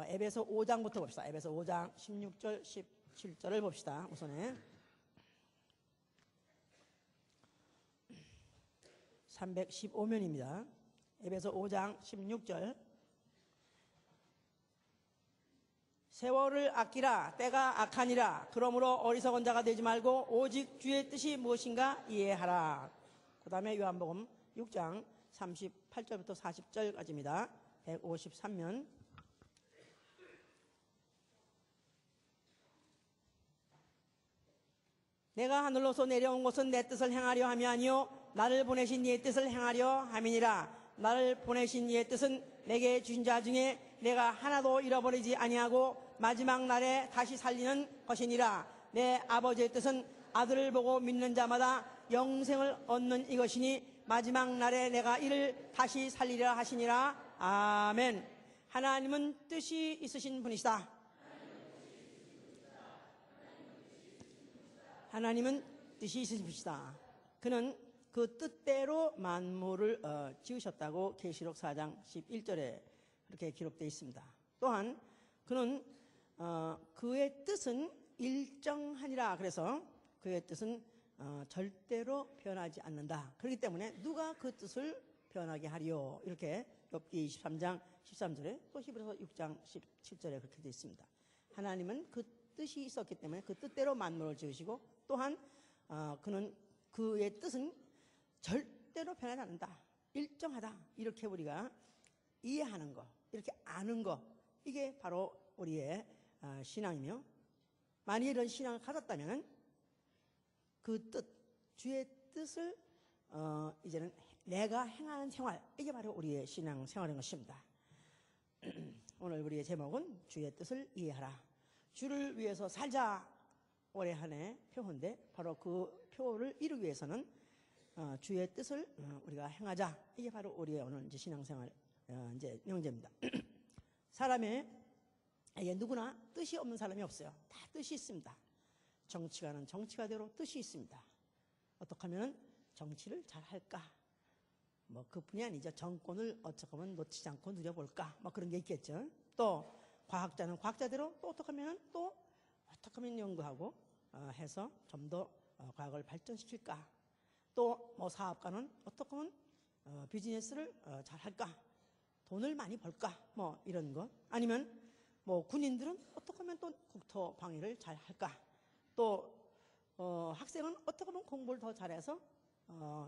에베소 5장부터 봅시다. 에베소 5장 16절 17절을 봅시다. 우선에 315면입니다. 에베소 5장 16절. 세월을 아끼라. 때가 악하니라. 그러므로 어리석은 자가 되지 말고 오직 주의 뜻이 무엇인가 이해하라. 그 다음에 요한복음 6장 38절부터 40절까지입니다. 153면. 내가 하늘로서 내려온 것은 내 뜻을 행하려 함이 아니요 나를 보내신 이의 뜻을 행하려 함이니라. 나를 보내신 이의 뜻은 내게 주신 자 중에 내가 하나도 잃어버리지 아니하고 마지막 날에 다시 살리는 것이니라. 내 아버지의 뜻은 아들을 보고 믿는 자마다 영생을 얻는 이것이니 마지막 날에 내가 이를 다시 살리려 하시니라. 아멘. 하나님은 뜻이 있으신 분이시다. 하나님은 뜻이 있으신 분이시다. 그는 그 뜻대로 만물을 지으셨다고 계시록 4장 11절에 그렇게 기록되어 있습니다. 또한 그는 그의 뜻은 일정하니라. 그래서 그의 뜻은 절대로 변하지 않는다. 그렇기 때문에 누가 그 뜻을 변하게 하리요. 이렇게 욥기 23장 13절에 또 히브리서 6장 17절에 그렇게 되어 있습니다. 하나님은 그 뜻이 있었기 때문에 그 뜻대로 만물을 지으시고 또한 그는 그의 뜻은 절대로 변하지 않는다. 일정하다. 이렇게 우리가 이해하는 것, 이렇게 아는 것, 이게 바로 우리의 신앙이며, 만약 이런 신앙을 가졌다면 그 뜻, 주의 뜻을 이제는 내가 행하는 생활, 이게 바로 우리의 신앙 생활인 것입니다. 오늘 우리의 제목은 주의 뜻을 이해하라. 주를 위해서 살자. 올해 한 해 표인데 바로 그 표를 이루기 위해서는 주의 뜻을 우리가 행하자. 이게 바로 우리의 오늘 이제 신앙생활 이제 명제입니다. 사람에게 누구나 뜻이 없는 사람이 없어요. 다 뜻이 있습니다. 정치가는 정치가대로 뜻이 있습니다. 어떻게 하면 정치를 잘 할까? 뭐 그뿐이 아니죠. 정권을 어떻게 하면 놓치지 않고 누려볼까? 뭐 그런 게 있겠죠. 또 과학자는 과학자대로 또 어떻게 하면 또 어떻게 하면 연구하고 해서 좀 더 과학을 발전시킬까? 또 뭐 사업가는 어떻게 하면 비즈니스를 잘 할까? 돈을 많이 벌까? 뭐 이런 것. 아니면 뭐 군인들은 어떻게 하면 또 국토 방위를 잘 할까? 또 학생은 어떻게 하면 공부를 더 잘해서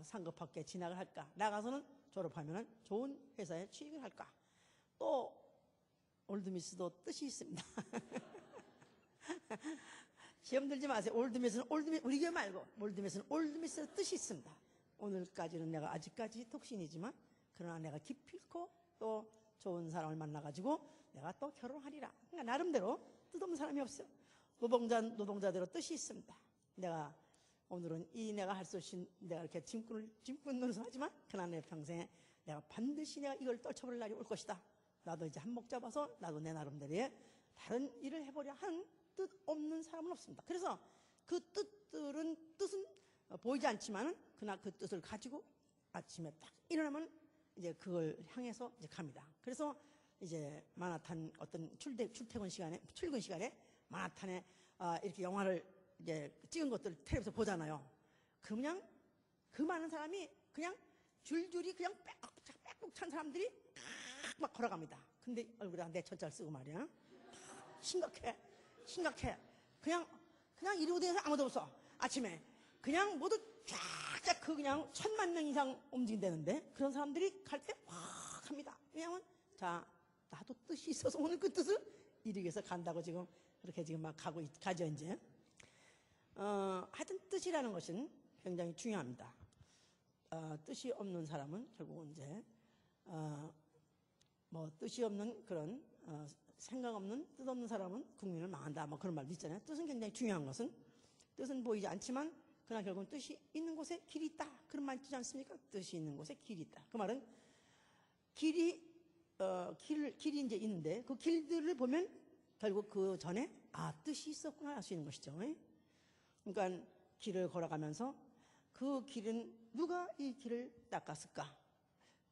상급학교에 진학을 할까? 나가서는 졸업하면 좋은 회사에 취직을 할까? 또 올드미스도 뜻이 있습니다. 시험 들지 마세요. 올드미스는 올드미스, 우리 교회 말고 올드미스는 올드미스의 뜻이 있습니다. 오늘까지는 내가 아직까지 독신이지만 그러나 내가 기필코 또 좋은 사람을 만나가지고 내가 또 결혼하리라. 그러니까 나름대로 뜻없는 사람이 없어요. 노동자대로 뜻이 있습니다. 내가 오늘은 내가 할 수 없이 내가 이렇게 짐꾼 노릇을 하지만 그러나 내 평생에 내가 반드시 내가 이걸 떨쳐버릴 날이 올 것이다. 나도 이제 한몫 잡아서 나도 내 나름대로의 다른 일을 해보려 하는 뜻 없는 사람은 없습니다. 그래서 그 뜻은 보이지 않지만은 그러나 그 뜻을 가지고 아침에 딱 일어나면 이제 그걸 향해서 이제 갑니다. 그래서 이제 마나탄 어떤 출근 시간에 마나탄에 이렇게 영화를 이제 찍은 것들 텔레비에서 보잖아요. 그냥 그 많은 사람이 그냥 줄줄이 그냥 빽빽 찬 사람들이 막 걸어갑니다. 근데 얼굴에 내 천자를 쓰고 말이야. 심각해. 그냥 이러고 다니면서 아무도 없어. 아침에 그냥 모두 쫙쫙 그냥 1000만 명 이상 움직인다는데 그런 사람들이 갈 때 확 합니다. 왜냐하면 자 나도 뜻이 있어서 오늘 그 뜻을 이루기 위해서 간다고 지금 그렇게 지금 막 가죠 이제. 하여튼 뜻이라는 것은 굉장히 중요합니다. 뜻이 없는 사람은 결국은 이제 뭐 뜻이 없는 그런 생각 없는 뜻 없는 사람은 국민을 망한다. 뭐 그런 말도 있잖아요. 뜻은 굉장히 중요한 것은 뜻은 보이지 않지만 그러나 결국은 뜻이 있는 곳에 길이 있다. 그런 말 있지 않습니까? 뜻이 있는 곳에 길이 있다. 그 말은 길이 이제 있는데 그 길들을 보면 결국 그 전에 뜻이 있었구나 알 수 있는 것이죠. 그러니까 길을 걸어가면서 그 길은 누가 이 길을 닦았을까?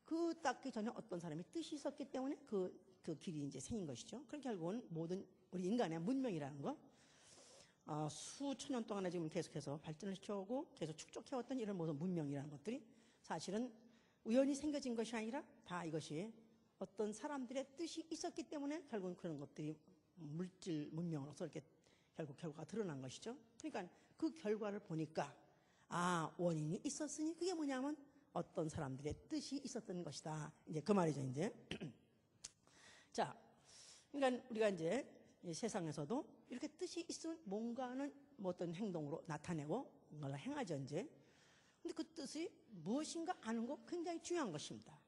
그 닦기 전에 어떤 사람이 뜻이 있었기 때문에 그 그 길이 이제 생긴 것이죠. 그러니까 결국은 모든 우리 인간의 문명이라는 거, 수천 년 동안에 지금 계속해서 발전을 시켜오고 계속 축적해왔던 이런 모든 문명이라는 것들이 사실은 우연히 생겨진 것이 아니라 다 이것이 어떤 사람들의 뜻이 있었기 때문에 결국은 그런 것들이 물질 문명으로서 이렇게 결국 결과가 드러난 것이죠. 그러니까 그 결과를 보니까 원인이 있었으니 그게 뭐냐면 어떤 사람들의 뜻이 있었던 것이다. 이제 그 말이죠, 이제. 자, 그러니까 우리가 이제 이 세상에서도 이렇게 뜻이 있으면 뭔가는 뭐 어떤 행동으로 나타내고 뭔가를 행하죠, 이제. 근데 그 뜻이 무엇인가 아는 거 굉장히 중요한 것입니다.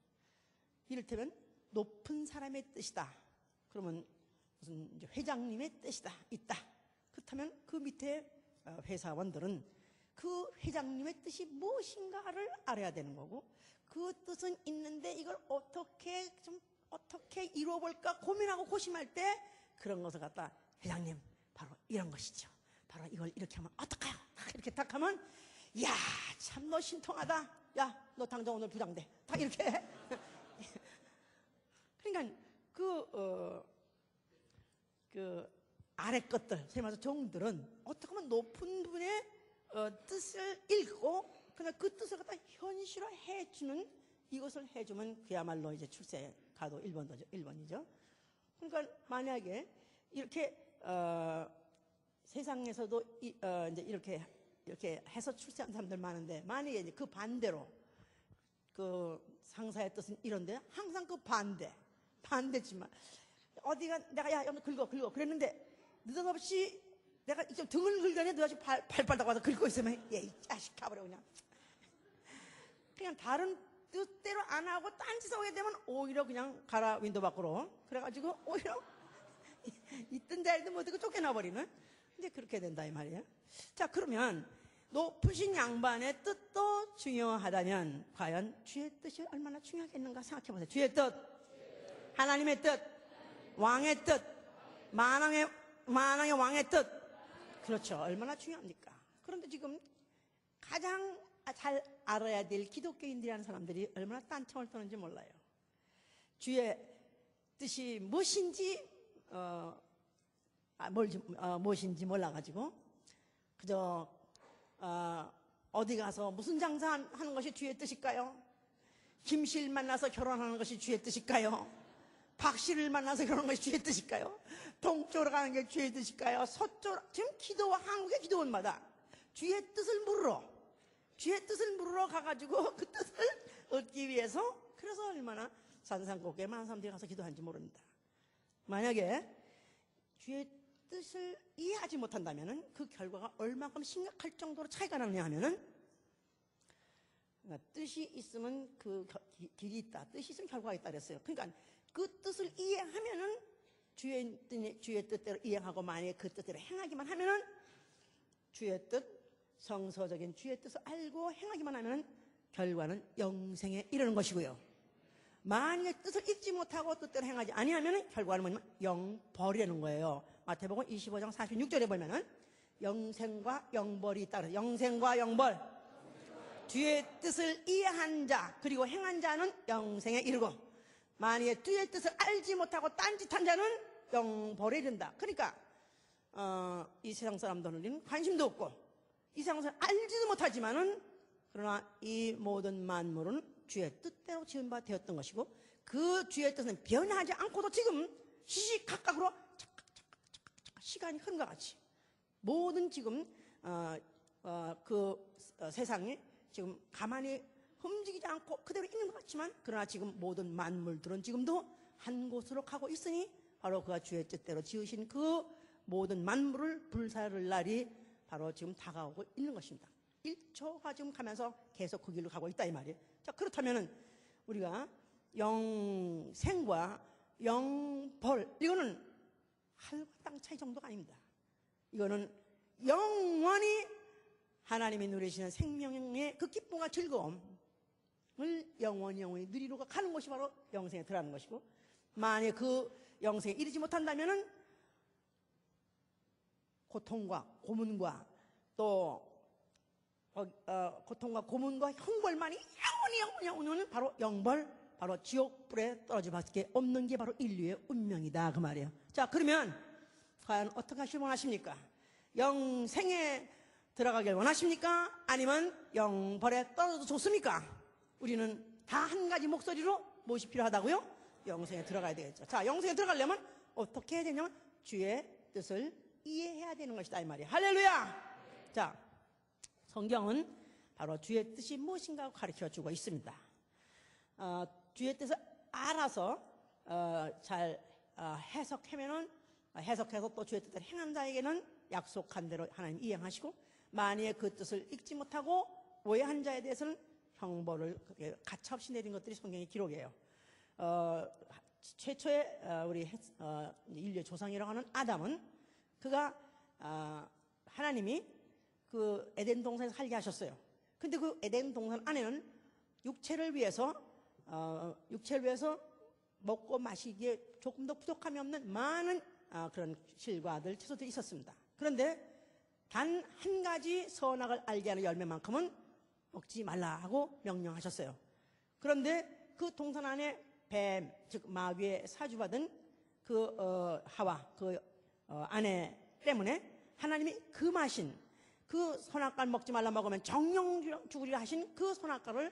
이를테면 높은 사람의 뜻이다. 그러면 무슨 이제 회장님의 뜻이다, 있다. 그렇다면 그 밑에 회사원들은 그 회장님의 뜻이 무엇인가를 알아야 되는 거고, 그 뜻은 있는데 이걸 어떻게 이루어볼까 고민하고 고심할 때 그런 것을 갖다 회장님 바로 이런 것이죠. 바로 이걸 이렇게 하면 어떨까요? 이렇게 딱 하면 야, 참 너 신통하다. 야, 너 당장 오늘 부장돼. 다 이렇게. 그러니까 그 아래 것들, 소위 말해서 종들은 어떻게 보면 높은 분의 뜻을 읽고 그냥 그 뜻을 갖다 현실화해주는, 이것을 해주면 그야말로 이제 출세 가도 1번이죠. 그러니까 만약에 이렇게 세상에서도 이제 이렇게 해서 출세한 사람들 많은데, 만약에 이제 그 반대로 그 상사의 뜻은 이런데 항상 그 반대지만 어디가 내가 야 긁어 그랬는데 느닷없이 내가 좀 등을 긁더니 너가 발바닥 와서 긁고 있으면 이 자식 가버려 그냥 다른 뜻대로 안 하고 딴짓을 하게 되면 오히려 그냥 가라 윈도 밖으로, 그래가지고 오히려 있던 자리도 못하고 쫓겨나버리는, 이제 그렇게 된다 이 말이에요. 자, 그러면 높으신 양반의 뜻도 중요하다면 과연 주의 뜻이 얼마나 중요하겠는가 생각해보세요. 주의 뜻, 하나님의 뜻, 왕의 뜻, 만왕의 왕의 뜻, 그렇죠. 얼마나 중요합니까? 그런데 지금 가장 잘 알아야 될 기독교인들이라는 사람들이 얼마나 딴청을 떠는지 몰라요. 주의 뜻이 무엇인지 무엇인지 몰라가지고 그저 어디 가서 무슨 장사하는 것이 주의 뜻일까요? 김씨를 만나서 결혼하는 것이 주의 뜻일까요? 박씨를 만나서 결혼하는 것이 주의 뜻일까요? 동쪽으로 가는 게 주의 뜻일까요? 서쪽으로, 지금 기도와 한국의 기도원마다 주의 뜻을 물으러 가가지고 그 뜻을 얻기 위해서, 그래서 얼마나 산산곡곡에 많은 사람들이 가서 기도하는지 모릅니다. 만약에 주의 뜻을 이해하지 못한다면 그 결과가 얼마큼 심각할 정도로 차이가 나느냐 하면은, 그러니까 뜻이 있으면 그 길이 있다, 뜻이 있으면 결과가 있다 그랬어요. 그러니까 그 뜻을 이해하면은 주의 뜻대로 이해하고 만약에 그 뜻대로 행하기만 하면은 주의 뜻, 성서적인 주의 뜻을 알고 행하기만 하면은 결과는 영생에 이르는 것이고요. 만약에 뜻을 읽지 못하고 뜻대로 행하지 아니하면은 결과는 뭐냐면 영벌이라는 거예요. 마태복음 25장 46절에 보면은 영생과 영벌이 있다 그래요. 영생과 영벌. 주의 뜻을 이해한 자 그리고 행한 자는 영생에 이르고, 만약에 주의 뜻을 알지 못하고 딴짓한 자는 영벌에 이른다. 그러니까 이 세상 사람들은 관심도 없고 이 세상 사람들은 알지도 못하지만은, 그러나 이 모든 만물은 주의 뜻대로 지은 바 되었던 것이고, 그 주의 뜻은 변하지 않고도 지금 시시각각으로 시간이 흐른 것 같이 모든 지금 세상에 지금 가만히 움직이지 않고 그대로 있는 것 같지만, 그러나 지금 모든 만물들은 지금도 한 곳으로 가고 있으니 바로 그가 주의 뜻대로 지으신 그 모든 만물을 불사를 날이 바로 지금 다가오고 있는 것입니다. 1초가 지금 가면서 계속 그 길로 가고 있다 이 말이에요. 자, 그렇다면은 우리가 영생과 영벌, 이거는 하늘과 땅 차이 정도가 아닙니다. 이거는 영원히 하나님이 누리시는 생명의 그 기쁨과 즐거움을 영원히 누리러 가는 것이 바로 영생에 들어가는 것이고, 만약에 그 영생에 이르지 못한다면은 고통과 고문과 또 고통과 고문과 형벌만이 영원히 바로 영벌, 바로 지옥불에 떨어질 밖에 없는 게 바로 인류의 운명이다 그 말이에요. 자, 그러면 과연 어떻게 하시길 원하십니까? 영생에 들어가길 원하십니까? 아니면 영벌에 떨어져도 좋습니까? 우리는 다 한 가지 목소리로 무엇이 필요하다고요? 영생에 들어가야 되겠죠. 자, 영생에 들어가려면 어떻게 해야 되냐면 주의 뜻을 이해해야 되는 것이다 이 말이에요. 할렐루야! 자, 성경은 바로 주의 뜻이 무엇인가 가르쳐주고 있습니다. 주의 뜻을 알아서 잘 해석해서 또 주의 뜻을 행한 자에게는 약속한 대로 하나님 이행하시고, 만약에 그 뜻을 읽지 못하고 오해한 자에 대해서는 형벌을 가차없이 내린 것들이 성경의 기록이에요. 최초의 우리 인류의 조상이라고 하는 아담은 그가 하나님이 그 에덴 동산에서 살게 하셨어요. 근데 그 에덴 동산 안에는 육체를 위해서 먹고 마시기에 조금 더 부족함이 없는 많은 그런 실과들, 채소들이 있었습니다. 그런데 단 한 가지 선악을 알게 하는 열매만큼은 먹지 말라 하고 명령하셨어요. 그런데 그 동산 안에 뱀, 즉 마귀의 사주받은 그 하와, 그 아내 때문에 하나님이 금하신 그 선악과를 먹지 말라, 먹으면 정령 죽으리라 하신 그 선악과를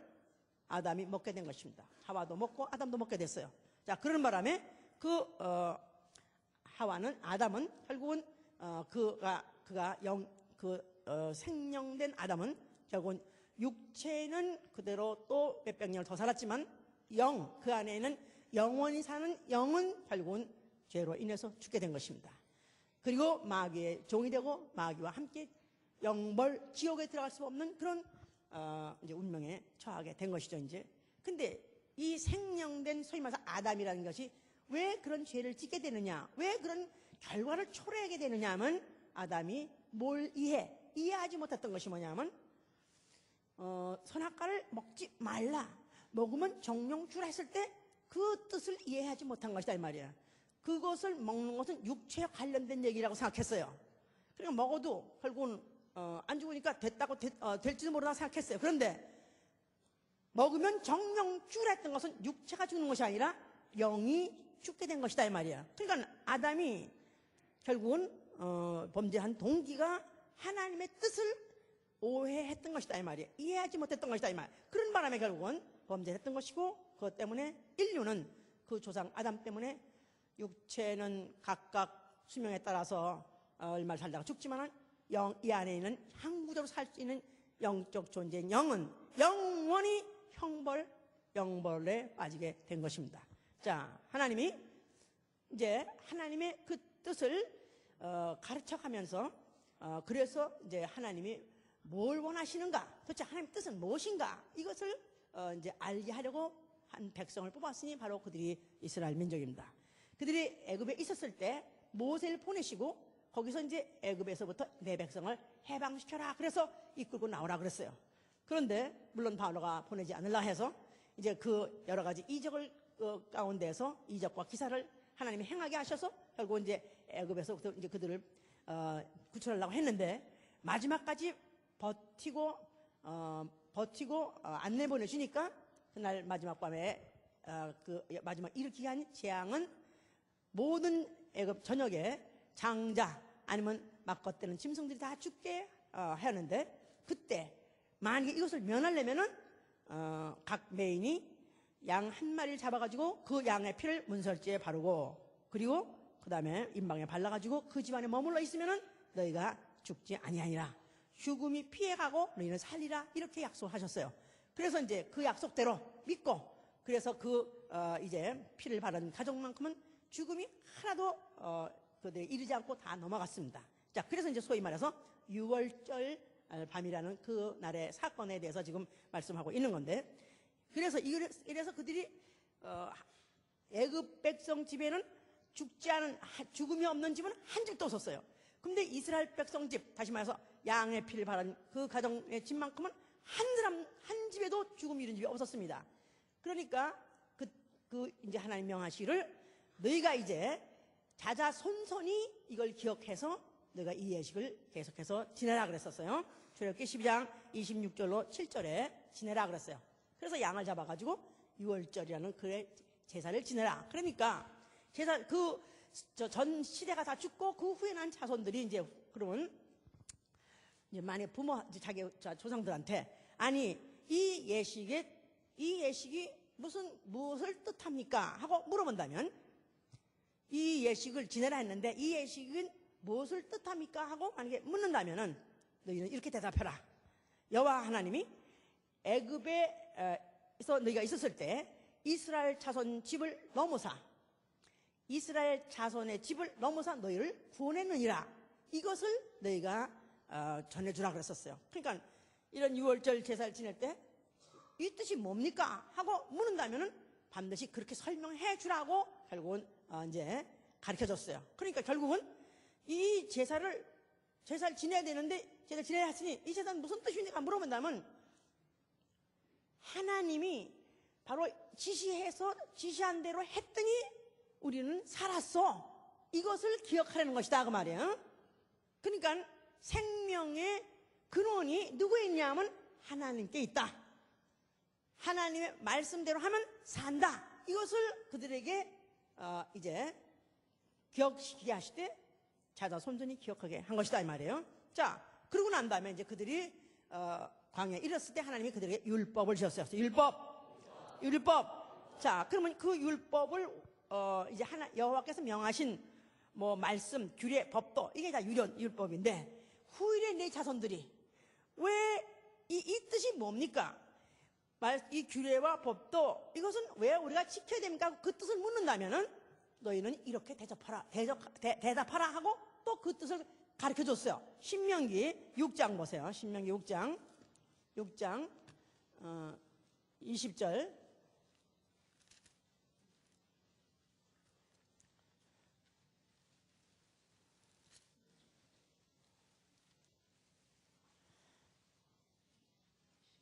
아담이 먹게 된 것입니다. 하와도 먹고 아담도 먹게 됐어요. 자, 그런 바람에 아담은 결국은 생령된 아담은 결국은 육체는 그대로 또 몇백 년을 더 살았지만 그 안에는 영원히 사는 영은 결국은 죄로 인해서 죽게 된 것입니다. 그리고 마귀의 종이 되고 마귀와 함께 영벌 지옥에 들어갈 수 없는 그런 이제 운명에 처하게 된 것이죠. 이제 근데 이 생령된 소위 말해서 아담이라는 것이 왜 그런 죄를 짓게 되느냐, 왜 그런 결과를 초래하게 되느냐 하면 아담이 뭘 이해하지 못했던 것이 뭐냐면 선악과를 먹지 말라, 먹으면 정령주라 했을 때 그 뜻을 이해하지 못한 것이다 이 말이야. 그것을 먹는 것은 육체에 관련된 얘기라고 생각했어요. 그러니까 먹어도 결국은 안 죽으니까 될지도 모르다 생각했어요. 그런데 먹으면 정령주라 했던 것은 육체가 죽는 것이 아니라 영이 죽게 된 것이다 이 말이야. 그러니까 아담이 결국은 범죄한 동기가 하나님의 뜻을 오해했던 것이다 이 말이야. 이해하지 못했던 것이다 이 말. 그런 바람에 결국은 범죄했던 것이고, 그것 때문에 인류는 그 조상 아담 때문에 육체는 각각 수명에 따라서 얼마를 살다가 죽지만은 이 안에 있는 항구적으로 살 수 있는 영적 존재인 영은 영원히 영벌에 빠지게 된 것입니다. 자, 하나님이 이제 하나님의 그 뜻을 가르쳐가면서 그래서 이제 하나님이 뭘 원하시는가, 도대체 하나님의 뜻은 무엇인가, 이것을 이제 알게 하려고 한 백성을 뽑았으니 바로 그들이 이스라엘 민족입니다. 그들이 애굽에 있었을 때 모세를 보내시고 거기서 이제 애굽에서부터 내 백성을 해방시켜라 그래서 이끌고 나오라 그랬어요. 그런데 물론 바로가 보내지 않으려 해서 이제 그 여러 가지 이적을 가운데서 이적과 기사를 하나님이 행하게 하셔서 결국 이제 애굽에서부터 이제 그들을 구출하려고 했는데 마지막까지 버티고 안 내보내주니까 그날 마지막 밤에 마지막 일으키게 한 재앙은 모든 애굽 전역에 장자 아니면 막 걷대는 짐승들이 다 죽게 하였는데, 그때 만약에 이것을 면하려면은 각 메인이 양 한 마리를 잡아가지고 그 양의 피를 문설지에 바르고, 그리고 그 다음에 임방에 발라가지고 그 집안에 머물러 있으면은 너희가 죽지 아니하니라, 죽음이 피해가고 너희는 살리라, 이렇게 약속하셨어요. 그래서 이제 그 약속대로 믿고, 그래서 이제 피를 바른 가족만큼은 죽음이 하나도 그들에 이르지 않고 다 넘어갔습니다. 자, 그래서 이제 소위 말해서 유월절 밤이라는 그 날의 사건에 대해서 지금 말씀하고 있는 건데, 이래서 그들이 애굽 백성 집에는 죽음이 없는 집은 한 집도 없었어요. 근데 이스라엘 백성 집, 다시 말해서 양의 피를 바른 그 가정의 집만큼은 한 집에도 죽음이 이른 집이 없었습니다. 그러니까 이제 하나님 명하시기를 너희가 이제 자자손손이 이걸 기억해서 너희가 이 예식을 계속해서 지내라 그랬었어요. 출애굽기 12장 26절로 7절에 지내라 그랬어요. 그래서 양을 잡아가지고 유월절이라는 그 제사를 지내라. 그러니까 제사 전 시대가 다 죽고 그 후에 난 자손들이 이제 그러면 이제 만약 부모 자기 조상들한테 아니 이 예식이 무엇을 뜻합니까? 하고 물어본다면 이 예식을 지내라 했는데 이 예식은 무엇을 뜻합니까? 하고 만약에 묻는다면은 너희는 이렇게 대답해라. 여호와 하나님이 애굽에서 너희가 있었을 때 이스라엘 자손 집을 넘어사 이스라엘 자손의 집을 넘어사 너희를 구원했느니라. 이것을 너희가 전해주라 그랬었어요. 그러니까 이런 유월절 제사를 지낼 때 이 뜻이 뭡니까? 하고 묻는다면은 반드시 그렇게 설명해 주라고 결국은 이제 가르쳐 줬어요. 그러니까 결국은 이 제사를 지내야 되는데 제사를 지내야 했으니 이 제사는 무슨 뜻입니까? 물어본다면 하나님이 바로 지시한 대로 했더니 우리는 살았어. 이것을 기억하려는 것이다 그 말이에요. 그러니까 생명의 근원이 누구에 있냐면 하나님께 있다. 하나님의 말씀대로 하면 산다. 이것을 그들에게 이제 기억시키게 하실 때 자자 손손이 기억하게 한 것이다 이 말이에요. 자, 그러고 난 다음에 이제 그들이 광야에 이르렀을 때 하나님이 그들에게 율법을 주셨어요. 율법. 자, 그러면 그 율법을 이제 여호와께서 명하신 뭐 말씀, 규례, 법도 이게 다 율법인데 후일에 내 자손들이 왜 이 뜻이 뭡니까? 이 규례와 법도 이것은 왜 우리가 지켜야 됩니까? 그 뜻을 묻는다면은 너희는 이렇게 대답하라 하고 또 그 뜻을 가르쳐 줬어요. 신명기 6장 보세요. 신명기 6장 20절.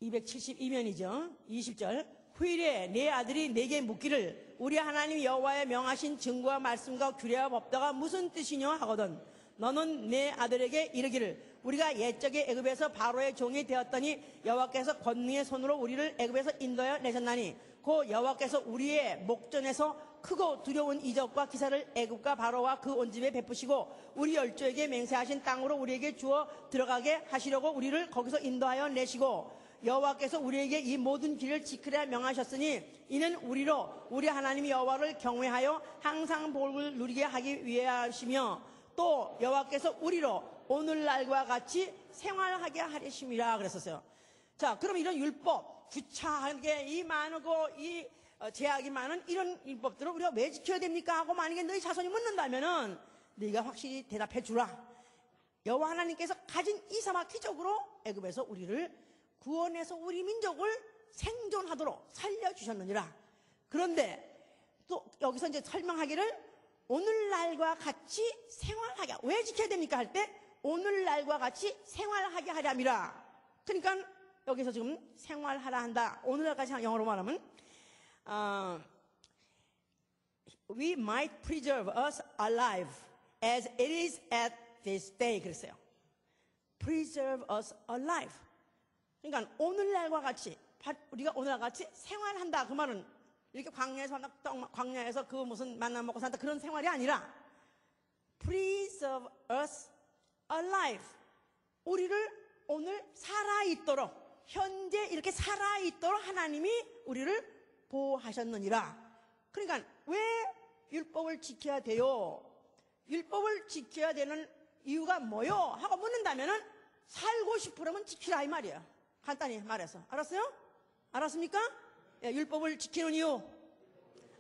(272면이죠) 20절. 후일에 내 아들이 내게 묻기를 우리 하나님 여호와의 명하신 증거와 말씀과 규례와 법도가 무슨 뜻이뇨 하거든 너는 내 아들에게 이르기를 우리가 옛적에 애굽에서 바로의 종이 되었더니 여호와께서 권능의 손으로 우리를 애굽에서 인도하여 내셨나니 곧 여호와께서 우리의 목전에서 크고 두려운 이적과 기사를 애굽과 바로와 그 온 집에 베푸시고 우리 열조에게 맹세하신 땅으로 우리에게 주어 들어가게 하시려고 우리를 거기서 인도하여 내시고 여호와께서 우리에게 이 모든 길을 지키라 명하셨으니 이는 우리로 우리 하나님 여호와를 경외하여 항상 복을 누리게 하기 위해 하시며 또 여호와께서 우리로 오늘날과 같이 생활하게 하리심이라 그랬었어요. 자, 그럼 이런 율법 구차하게 이 많고 이 제약이 많은 이런 율법들을 우리가 왜 지켜야 됩니까? 하고 만약에 너희 자손이 묻는다면은 네가 확실히 대답해 주라. 여호와 하나님께서 가진 이사마 기적으로 애굽에서 우리를 구원해서 우리 민족을 생존하도록 살려주셨느니라. 그런데 또 여기서 이제 설명하기를 오늘날과 같이 생활하게 왜 지켜야 됩니까? 할 때 오늘날과 같이 생활하게 하렴이라. 그러니까 여기서 지금 생활하라 한다. 오늘날까지 영어로 말하면 We might preserve us alive as it is at this day 그랬어요. Preserve us alive. 그러니까 오늘날과 같이 우리가 오늘날과 같이 생활한다. 그 말은 이렇게 광야에서 그 무슨 만나 먹고 산다 그런 생활이 아니라 preserve us alive. 우리를 오늘 살아있도록 현재 이렇게 살아있도록 하나님이 우리를 보호하셨느니라. 그러니까 왜 율법을 지켜야 돼요? 율법을 지켜야 되는 이유가 뭐요? 하고 묻는다면은 살고 싶으면 지키라 이 말이에요. 간단히 말해서. 알았어요? 알았습니까? 예, 율법을 지키는 이유.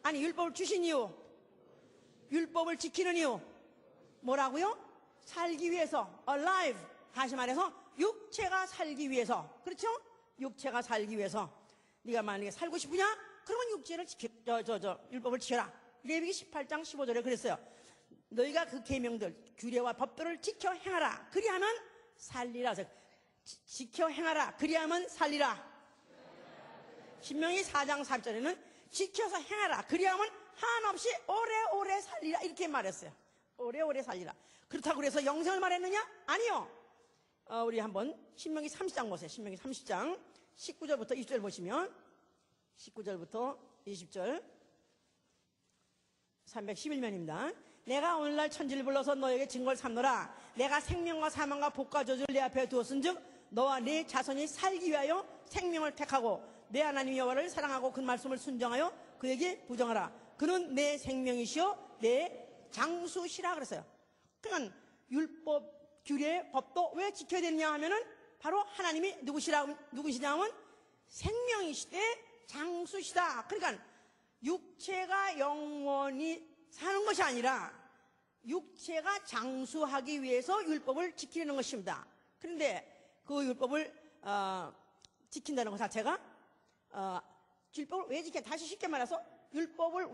아니, 율법을 주신 이유. 율법을 지키는 이유. 뭐라고요? 살기 위해서. alive. 다시 말해서 육체가 살기 위해서. 그렇죠? 육체가 살기 위해서. 네가 만약에 살고 싶으냐? 그러면 육체를 율법을 지켜라. 레위기 18장 15절에 그랬어요. 너희가 그 계명들, 규례와 법도를 지켜 행하라. 그리하면 살리라. 지켜 행하라. 그리하면 살리라. 신명기 4장 3절에는 지켜서 행하라. 그리하면 한없이 오래오래 살리라. 이렇게 말했어요. 오래오래 살리라. 그렇다고 그래서 영생을 말했느냐? 아니요. 우리 한번 신명기 30장 보세요. 신명기 30장 19절부터 20절 보시면 19절부터 20절 311면입니다. 내가 오늘날 천지를 불러서 너에게 증거를 삼노라. 내가 생명과 사망과 복과 저주를 내 앞에 두었은즉 너와 네 자손이 살기 위하여 생명을 택하고 내 하나님 여호와를 사랑하고 그 말씀을 순종하여 그에게 부정하라. 그는 내 생명이시여 내 장수시라 그랬어요. 그러니까 율법, 규례, 법도 왜 지켜야 되느냐 하면은 바로 하나님이 누구시냐 하면 생명이시되 장수시다. 그러니까 육체가 영원히 사는 것이 아니라 육체가 장수하기 위해서 율법을 지키는 것입니다. 그런데 그 율법을 지킨다는 것 자체가 율법을 왜 지켜? 다시 쉽게 말해서 율법을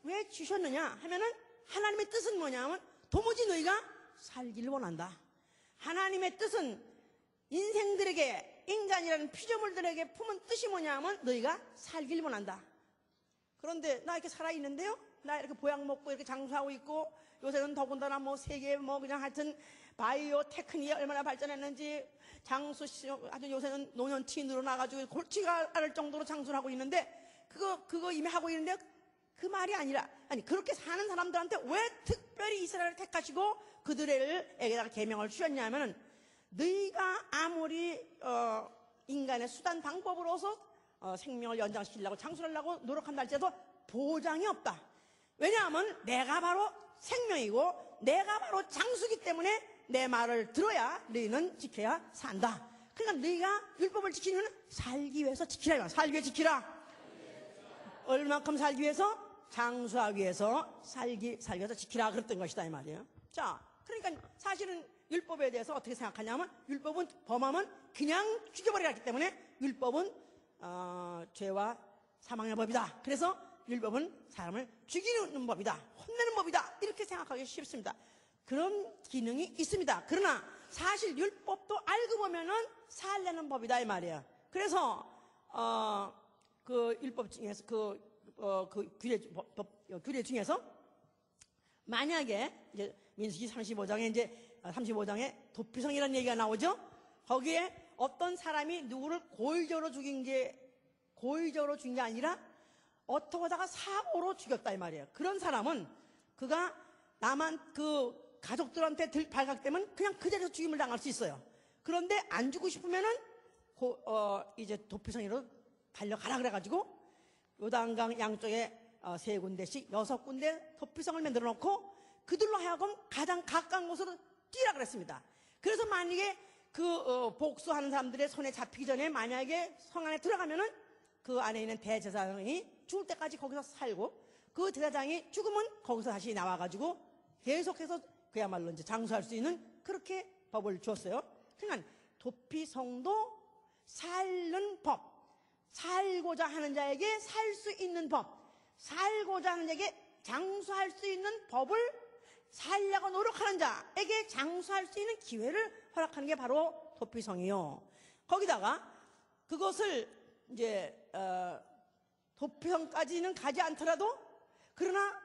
왜 주셨느냐 하면은 하나님의 뜻은 뭐냐 하면 도무지 너희가 살기를 원한다. 하나님의 뜻은 인생들에게 인간이라는 피조물들에게 품은 뜻이 뭐냐 하면 너희가 살기를 원한다. 그런데 나 이렇게 살아있는데요, 나 이렇게 보약 먹고 이렇게 장수하고 있고 요새는 더군다나 뭐 세계 뭐 그냥 하여튼 바이오 테크닉이 얼마나 발전했는지 장수 아주 요새는 노년층이 늘어나가지고 골치가 앓을 정도로 장수를 하고 있는데 그거 이미 하고 있는데 그 말이 아니라 아니 그렇게 사는 사람들한테 왜 특별히 이스라엘을 택하시고 그들에게다가 계명을 주셨냐면은 너희가 아무리 인간의 수단 방법으로서 생명을 연장시키려고 장수를 하려고 노력한다 할지라도 보장이 없다. 왜냐하면 내가 바로 생명이고 내가 바로 장수기 때문에 내 말을 들어야 너희는 지켜야 산다. 그러니까 너희가 율법을 지키는 살기 위해서 지키라. 살기 위해 지키라. 얼마만큼 살기 위해서? 장수하기 위해서 살기 위해서 지키라 그랬던 것이다 이 말이에요. 자, 그러니까 사실은 율법에 대해서 어떻게 생각하냐면 율법은 범하면 그냥 죽여버리라 했기 때문에 율법은 죄와 사망의 법이다. 그래서 율법은 사람을 죽이는 법이다. 혼내는 법이다. 이렇게 생각하기 쉽습니다. 그런 기능이 있습니다. 그러나 사실 율법도 알고 보면은 살려는 법이다 이 말이에요. 그래서 그 율법 중에서 그 규례 중에서 만약에 이제 민수기 35장에 이제 35장에 도피성이라는 얘기가 나오죠. 거기에 어떤 사람이 누구를 고의적으로 죽인 게 아니라 어떻게 하다가 사고로 죽였다 이 말이에요. 그런 사람은 그가 나만 그 가족들한테 발각되면 그냥 그 자리에서 죽임을 당할 수 있어요. 그런데 안 죽고 싶으면은 이제 도피성으로 달려가라 그래가지고 요단강 양쪽에 3군데씩 6군데 도피성을 만들어 놓고 그들로 하여금 가장 가까운 곳으로 뛰라 그랬습니다. 그래서 만약에 그 복수하는 사람들의 손에 잡히기 전에 만약에 성 안에 들어가면은 그 안에 있는 대제사장이 죽을 때까지 거기서 살고 그 제사장이 죽으면 거기서 다시 나와가지고 계속해서 그야말로 이제 장수할 수 있는 그렇게 법을 주었어요. 그러니까 도피성도 살는 법, 살고자 하는 자에게 살 수 있는 법, 살고자 하는 자에게 장수할 수 있는 법을 살려고 노력하는 자에게 장수할 수 있는 기회를 허락하는 게 바로 도피성이요. 거기다가 그것을 이제 도피성까지는 가지 않더라도 그러나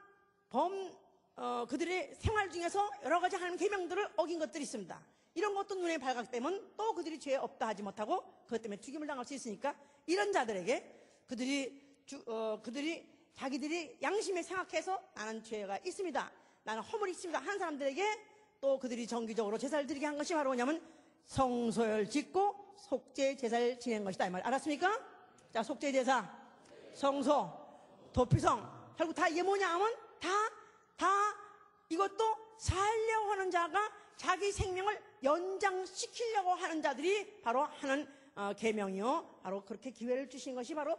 그들의 생활 중에서 여러 가지 하나님 계명들을 어긴 것들이 있습니다. 이런 것도 눈에 발각되면 또 그들이 죄 없다 하지 못하고 그것 때문에 죽임을 당할 수 있으니까 이런 자들에게 그들이 자기들이 양심에 생각해서 나는 죄가 있습니다, 나는 허물이 있습니다 하는 사람들에게 또 그들이 정기적으로 제사를 드리게 한 것이 바로 뭐냐면 성소를 짓고 속죄 제사를 지낸 것이다 이 말 알았습니까? 자, 속죄 제사, 성소, 도피성 결국 다 이게 뭐냐 하면 다 이것도 살려고 하는 자가 자기 생명을 연장시키려고 하는 자들이 바로 하는 계명이요. 바로 그렇게 기회를 주신 것이 바로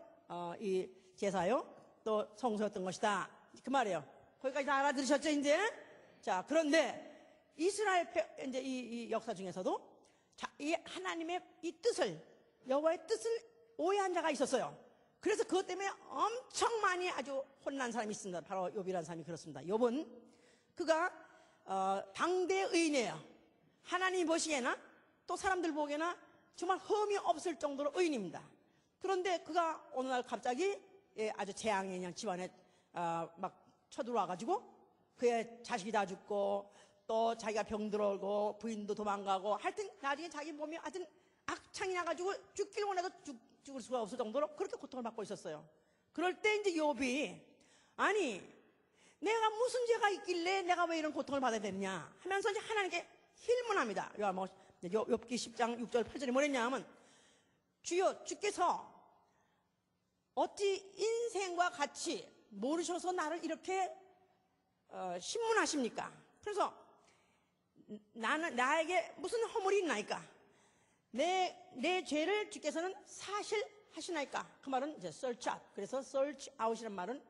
이 제사요 또 성소였던 것이다 그 말이에요. 거기까지 다 알아들으셨죠 이제? 자, 그런데 이스라엘 이제 이 역사 중에서도 이 하나님의 이 뜻을 여호와의 뜻을 오해한 자가 있었어요. 그래서 그것 때문에 엄청 많이 아주 혼난 사람이 있습니다. 바로 욥이라는 사람이 그렇습니다. 욥은 그가 당대 의인이에요. 하나님이 보시기에나 또 사람들 보기에나 정말 흠이 없을 정도로 의인입니다. 그런데 그가 어느 날 갑자기 아주 재앙이 그냥 집안에 막 쳐들어와가지고 그의 자식이 다 죽고 또 자기가 병들어오고 부인도 도망가고 하여튼 나중에 자기 몸이 하여튼 악창이 나가지고 죽길 원해도 죽을 수가 없을 정도로 그렇게 고통을 받고 있었어요. 그럴 때 이제 욥이 아니 내가 무슨 죄가 있길래 내가 왜 이런 고통을 받아야 되느냐 하면서 이제 하나님께 힐문합니다. 욥기 10장 6절 8절에 뭐랬냐 하면 주여 주께서 어찌 인생과 같이 모르셔서 나를 이렇게 신문하십니까? 그래서 나에게 무슨 허물이 있나이까? 내 죄를 주께서는 사실하시나이까? 그 말은 이제 search out. 그래서 search out이란 말은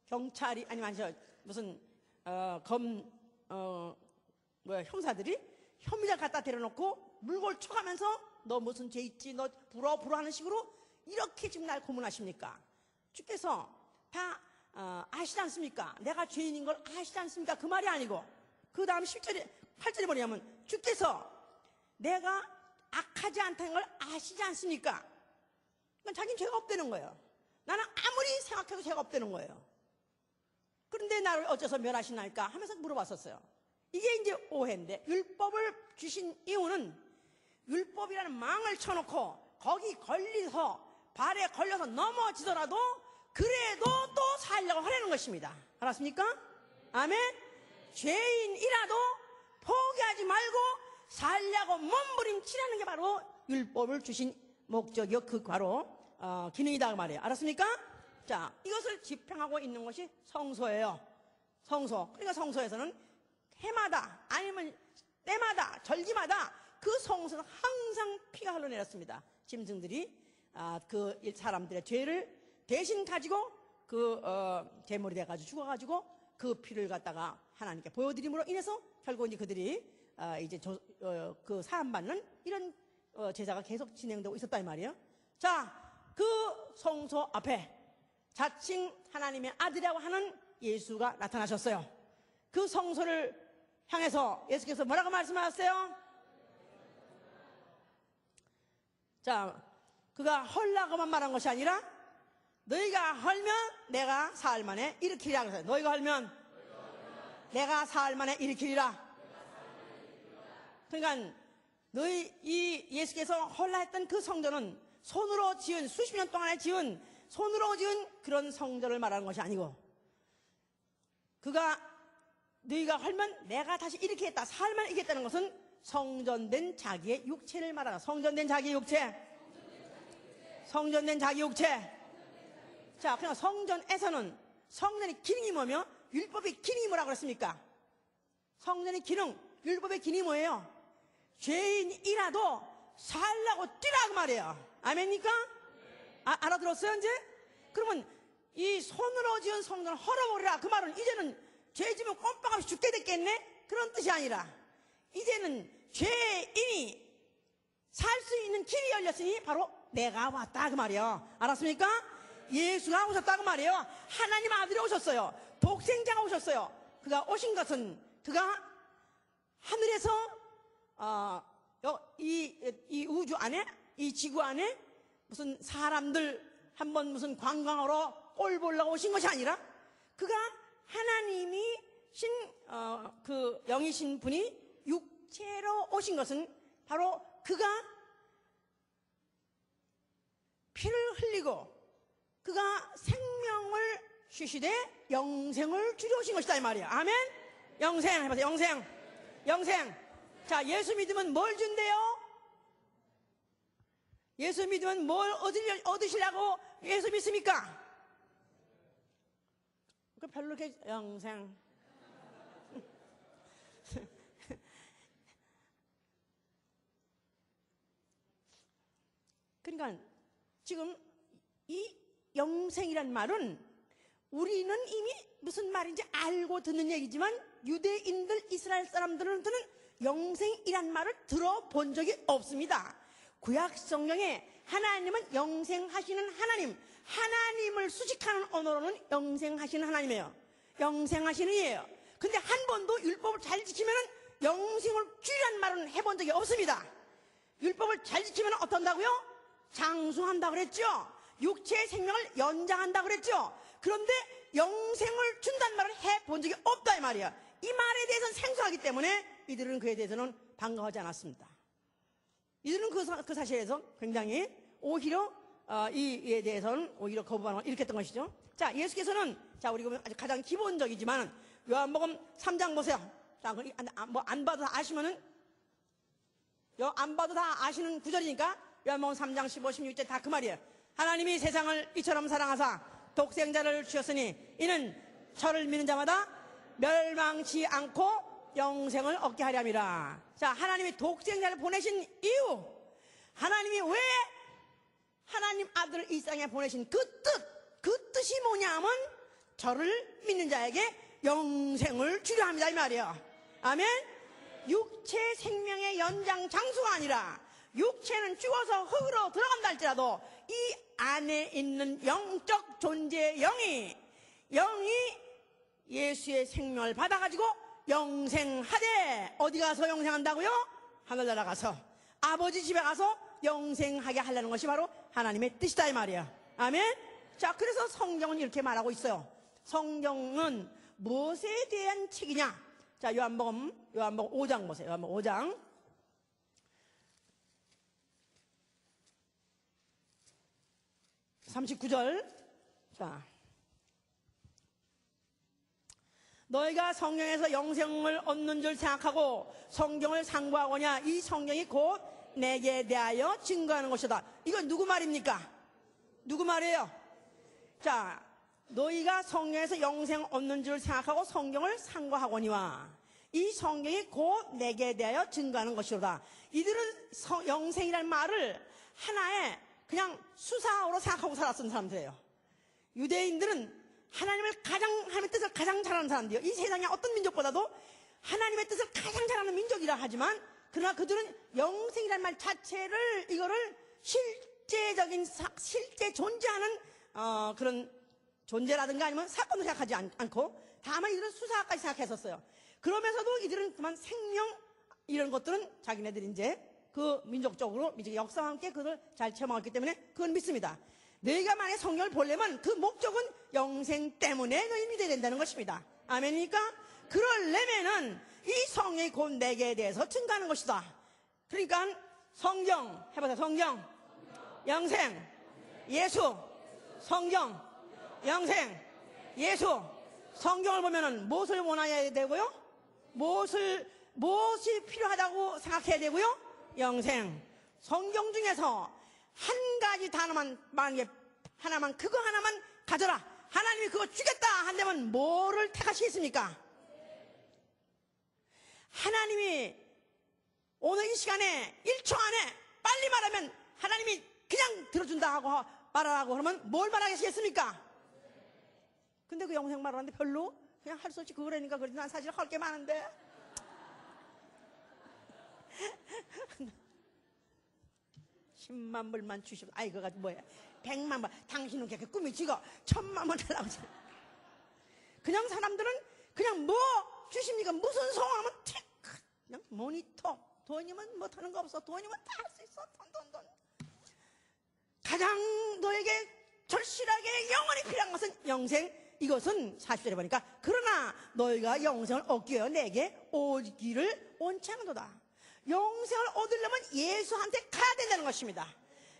경찰이 아니면 무슨 형사들이 혐의자를 갖다 데려놓고 물골 쳐가면서 너 무슨 죄 있지? 너 불어 하는 식으로 이렇게 지금 날 고문하십니까? 주께서 다 아시지 않습니까? 내가 죄인인 걸 아시지 않습니까? 그 말이 아니고 그 다음 10절에 8절에 뭐냐면 주께서 내가 악하지 않다는 걸 아시지 않습니까? 그러니까 자기는 죄가 없다는 거예요. 나는 아무리 생각해도 죄가 없다는 거예요. 그런데 나를 어째서 멸하시나이까 하면서 물어봤었어요. 이게 이제 오해인데 율법을 주신 이유는 율법이라는 망을 쳐놓고 거기 걸려서 발에 걸려서 넘어지더라도 그래도 또 살려고 하려는 것입니다. 알았습니까? 아멘. 죄인이라도 포기하지 말고 살려고 몸부림치라는 게 바로 율법을 주신 목적이요 그 바로 기능이다 그 말이에요. 알았습니까? 자, 이것을 집행하고 있는 것이 성소예요. 성소. 그러니까 성소에서는 해마다 아니면 때마다 절기마다 그 성소는 항상 피가 흘러내렸습니다. 짐승들이 그 사람들의 죄를 대신 가지고 그 제물이 돼가지고 죽어가지고 그 피를 갖다가 하나님께 보여드림으로 인해서 결국 이제 그들이 이제 그 사함받는 이런 제사가 계속 진행되고 있었다 이 말이에요. 자, 그 성소 앞에 자칭 하나님의 아들이라고 하는 예수가 나타나셨어요. 그 성소를 향해서 예수께서 뭐라고 말씀하셨어요? 자, 그가 헐라고만 말한 것이 아니라 너희가 헐면 내가 사흘 만에 일으키리라 그랬어요. 너희가 헐면 내가 사흘 만에 일으키리라. 그러니까 이 예수께서 헐라 했던 그 성전은 손으로 지은 수십 년 동안에 지은 손으로 지은 그런 성전을 말하는 것이 아니고 그가 너희가 헐면 내가 다시 일으키겠다 사흘 만에 일으키겠다는 것은 성전된 자기의 육체를 말하는 성전된 자기의 육체 성전된 자기 육체. 자, 그냥 성전에서는 성전의 기능이 뭐며 율법의 기능이 뭐라고 그랬습니까? 성전의 기능, 율법의 기능이 뭐예요? 죄인이라도 살라고 뛰라고 말이에요. 아멘입니까? 알아들었어요 이제? 그러면 이 손으로 지은 성전을 헐어버리라 그 말은 이제는 죄 지면 꼼빡없이 죽게 됐겠네? 그런 뜻이 아니라 이제는 죄인이 살 수 있는 길이 열렸으니 바로 내가 왔다 그 말이에요. 알았습니까? 예수가 오셨다 그 말이에요. 하나님 아들이 오셨어요. 독생자가 오셨어요. 그가 오신 것은 그가 하늘에서 이 우주 안에 이 지구 안에 무슨 사람들 한번 무슨 관광하러 꼴 보려고 오신 것이 아니라 그가 하나님이 그 영이신 분이 육체로 오신 것은 바로 그가 피를 흘리고 그가 생명을 쉬시되 영생을 주려 오신 것이다 이 말이야. 아멘. 영생 해보세요. 영생. 자, 예수 믿으면 뭘 준대요? 예수 믿으면 뭘 얻으시려고 예수 믿습니까? 그 별로 이렇게 영생. 그러니까 지금 이 영생이란 말은 우리는 이미 무슨 말인지 알고 듣는 얘기지만 유대인들 이스라엘 사람들은 영생이란 말을 들어본 적이 없습니다. 구약 성경에 하나님은 영생하시는 하나님을 수식하는 언어로는 영생하시는 하나님이에요. 영생하시는 이에요. 근데 한 번도 율법을 잘 지키면 영생을 주리란 말은 해본 적이 없습니다. 율법을 잘 지키면 어떤다고요? 장수한다고 그랬죠. 육체의 생명을 연장한다고 그랬죠. 그런데 영생을 준다는 말을 해본 적이 없다 이 말이야. 이 말에 대해서는 생소하기 때문에 이들은 그에 대해서는 반가워하지 않았습니다. 이들은 그 사실에서 굉장히 오히려 이에 대해서는 오히려 거부하는 이렇게 했던 것이죠. 자, 예수께서는 자, 우리 아주 가장 기본적이지만 요한복음 3장 보세요. 자, 뭐 안 봐도 다 아시면은 안 봐도 다 아시는 구절이니까 요한복음 3장 15, 16절 다 그 말이에요. 하나님이 세상을 이처럼 사랑하사 독생자를 주셨으니 이는 저를 믿는 자마다 멸망치 않고 영생을 얻게 하려 함이라. 자, 하나님이 독생자를 보내신 이유, 하나님이 왜 하나님 아들을 이 땅에 보내신 그 뜻이 뭐냐면 저를 믿는 자에게 영생을 주려 합니다, 이 말이에요. 아멘. 육체 생명의 연장장수가 아니라 육체는 죽어서 흙으로 들어간다 할지라도 이 안에 있는 영적 존재의 영이 예수의 생명을 받아가지고 영생하되, 어디 가서 영생한다고요? 하늘나라 가서 아버지 집에 가서 영생하게 하려는 것이 바로 하나님의 뜻이다, 이 말이에요. 아멘. 자, 그래서 성경은 이렇게 말하고 있어요. 성경은 무엇에 대한 책이냐? 자, 요한복음 5장 보세요. 요한복음 5장 39절. 자, 너희가 성경에서 영생을 얻는 줄 생각하고 성경을 상고하거냐? 이 성경이 곧 내게 대하여 증거하는 것이다. 이건 누구 말입니까? 누구 말이에요? 자, 너희가 성경에서 영생 얻는 줄 생각하고 성경을 상고하거니와 이 성경이 곧 내게 대하여 증거하는 것이로다. 이들은 영생이라는 말을 하나의 그냥 수사어로 생각하고 살았던 사람들이에요. 유대인들은 하나님의 뜻을 가장 잘 아는 사람들이에요. 이 세상의 어떤 민족보다도 하나님의 뜻을 가장 잘 아는 민족이라 하지만, 그러나 그들은 영생이라는 말 자체를, 이거를 실제 존재하는 그런 존재라든가 아니면 사건으로 생각하지 않고 다만 이들은 수사까지 생각했었어요. 그러면서도 이들은 그만 생명 이런 것들은 자기네들이 이제 그 민족적으로 역사와 함께 그걸 잘 체험했기 때문에 그건 믿습니다. 너희가 만약 성경을 보려면 그 목적은 영생 때문에 너희 믿어야 된다는 것입니다. 아멘입니까? 그러려면은 이 성경이 곧 내게 대해서 증거하는 것이다. 그러니까 성경 해보세요. 성경, 영생, 예수, 성경, 영생, 예수. 성경을 보면은 무엇을 원해야 되고요? 무엇이 필요하다고 생각해야 되고요? 영생. 성경 중에서 한 가지 단어만, 만약에 그거 하나만 가져라, 하나님이 그거 주겠다 한다면 뭐를 택하시겠습니까? 하나님이 오늘 이 시간에 1초 안에 빨리 말하면 하나님이 그냥 들어준다 하고 말하라고 그러면 뭘 말하겠습니까? 근데 그 영생 말하는데 별로 그냥 할 수 없이 그거라니까. 그래도 난 사실 할 게 많은데. (10만 불만) 주시고, 아이 그거 뭐야, 100만 불, 당신은 그렇게 꿈이 지고 1000만 불 달라고. 그냥 사람들은 그냥 뭐 주십니까? 무슨 소원하면 그냥 모니터. 돈이면 못하는 거 없어. 돈이면 다 할 수 있어. 돈. 가장 너에게 절실하게 영원히 필요한 것은 영생. 이것은 40절에 보니까 그러나 너희가 영생을 얻기 위하여 내게 오기를 원치 않는도다. 영생을 얻으려면 예수한테 가야 된다는 것입니다.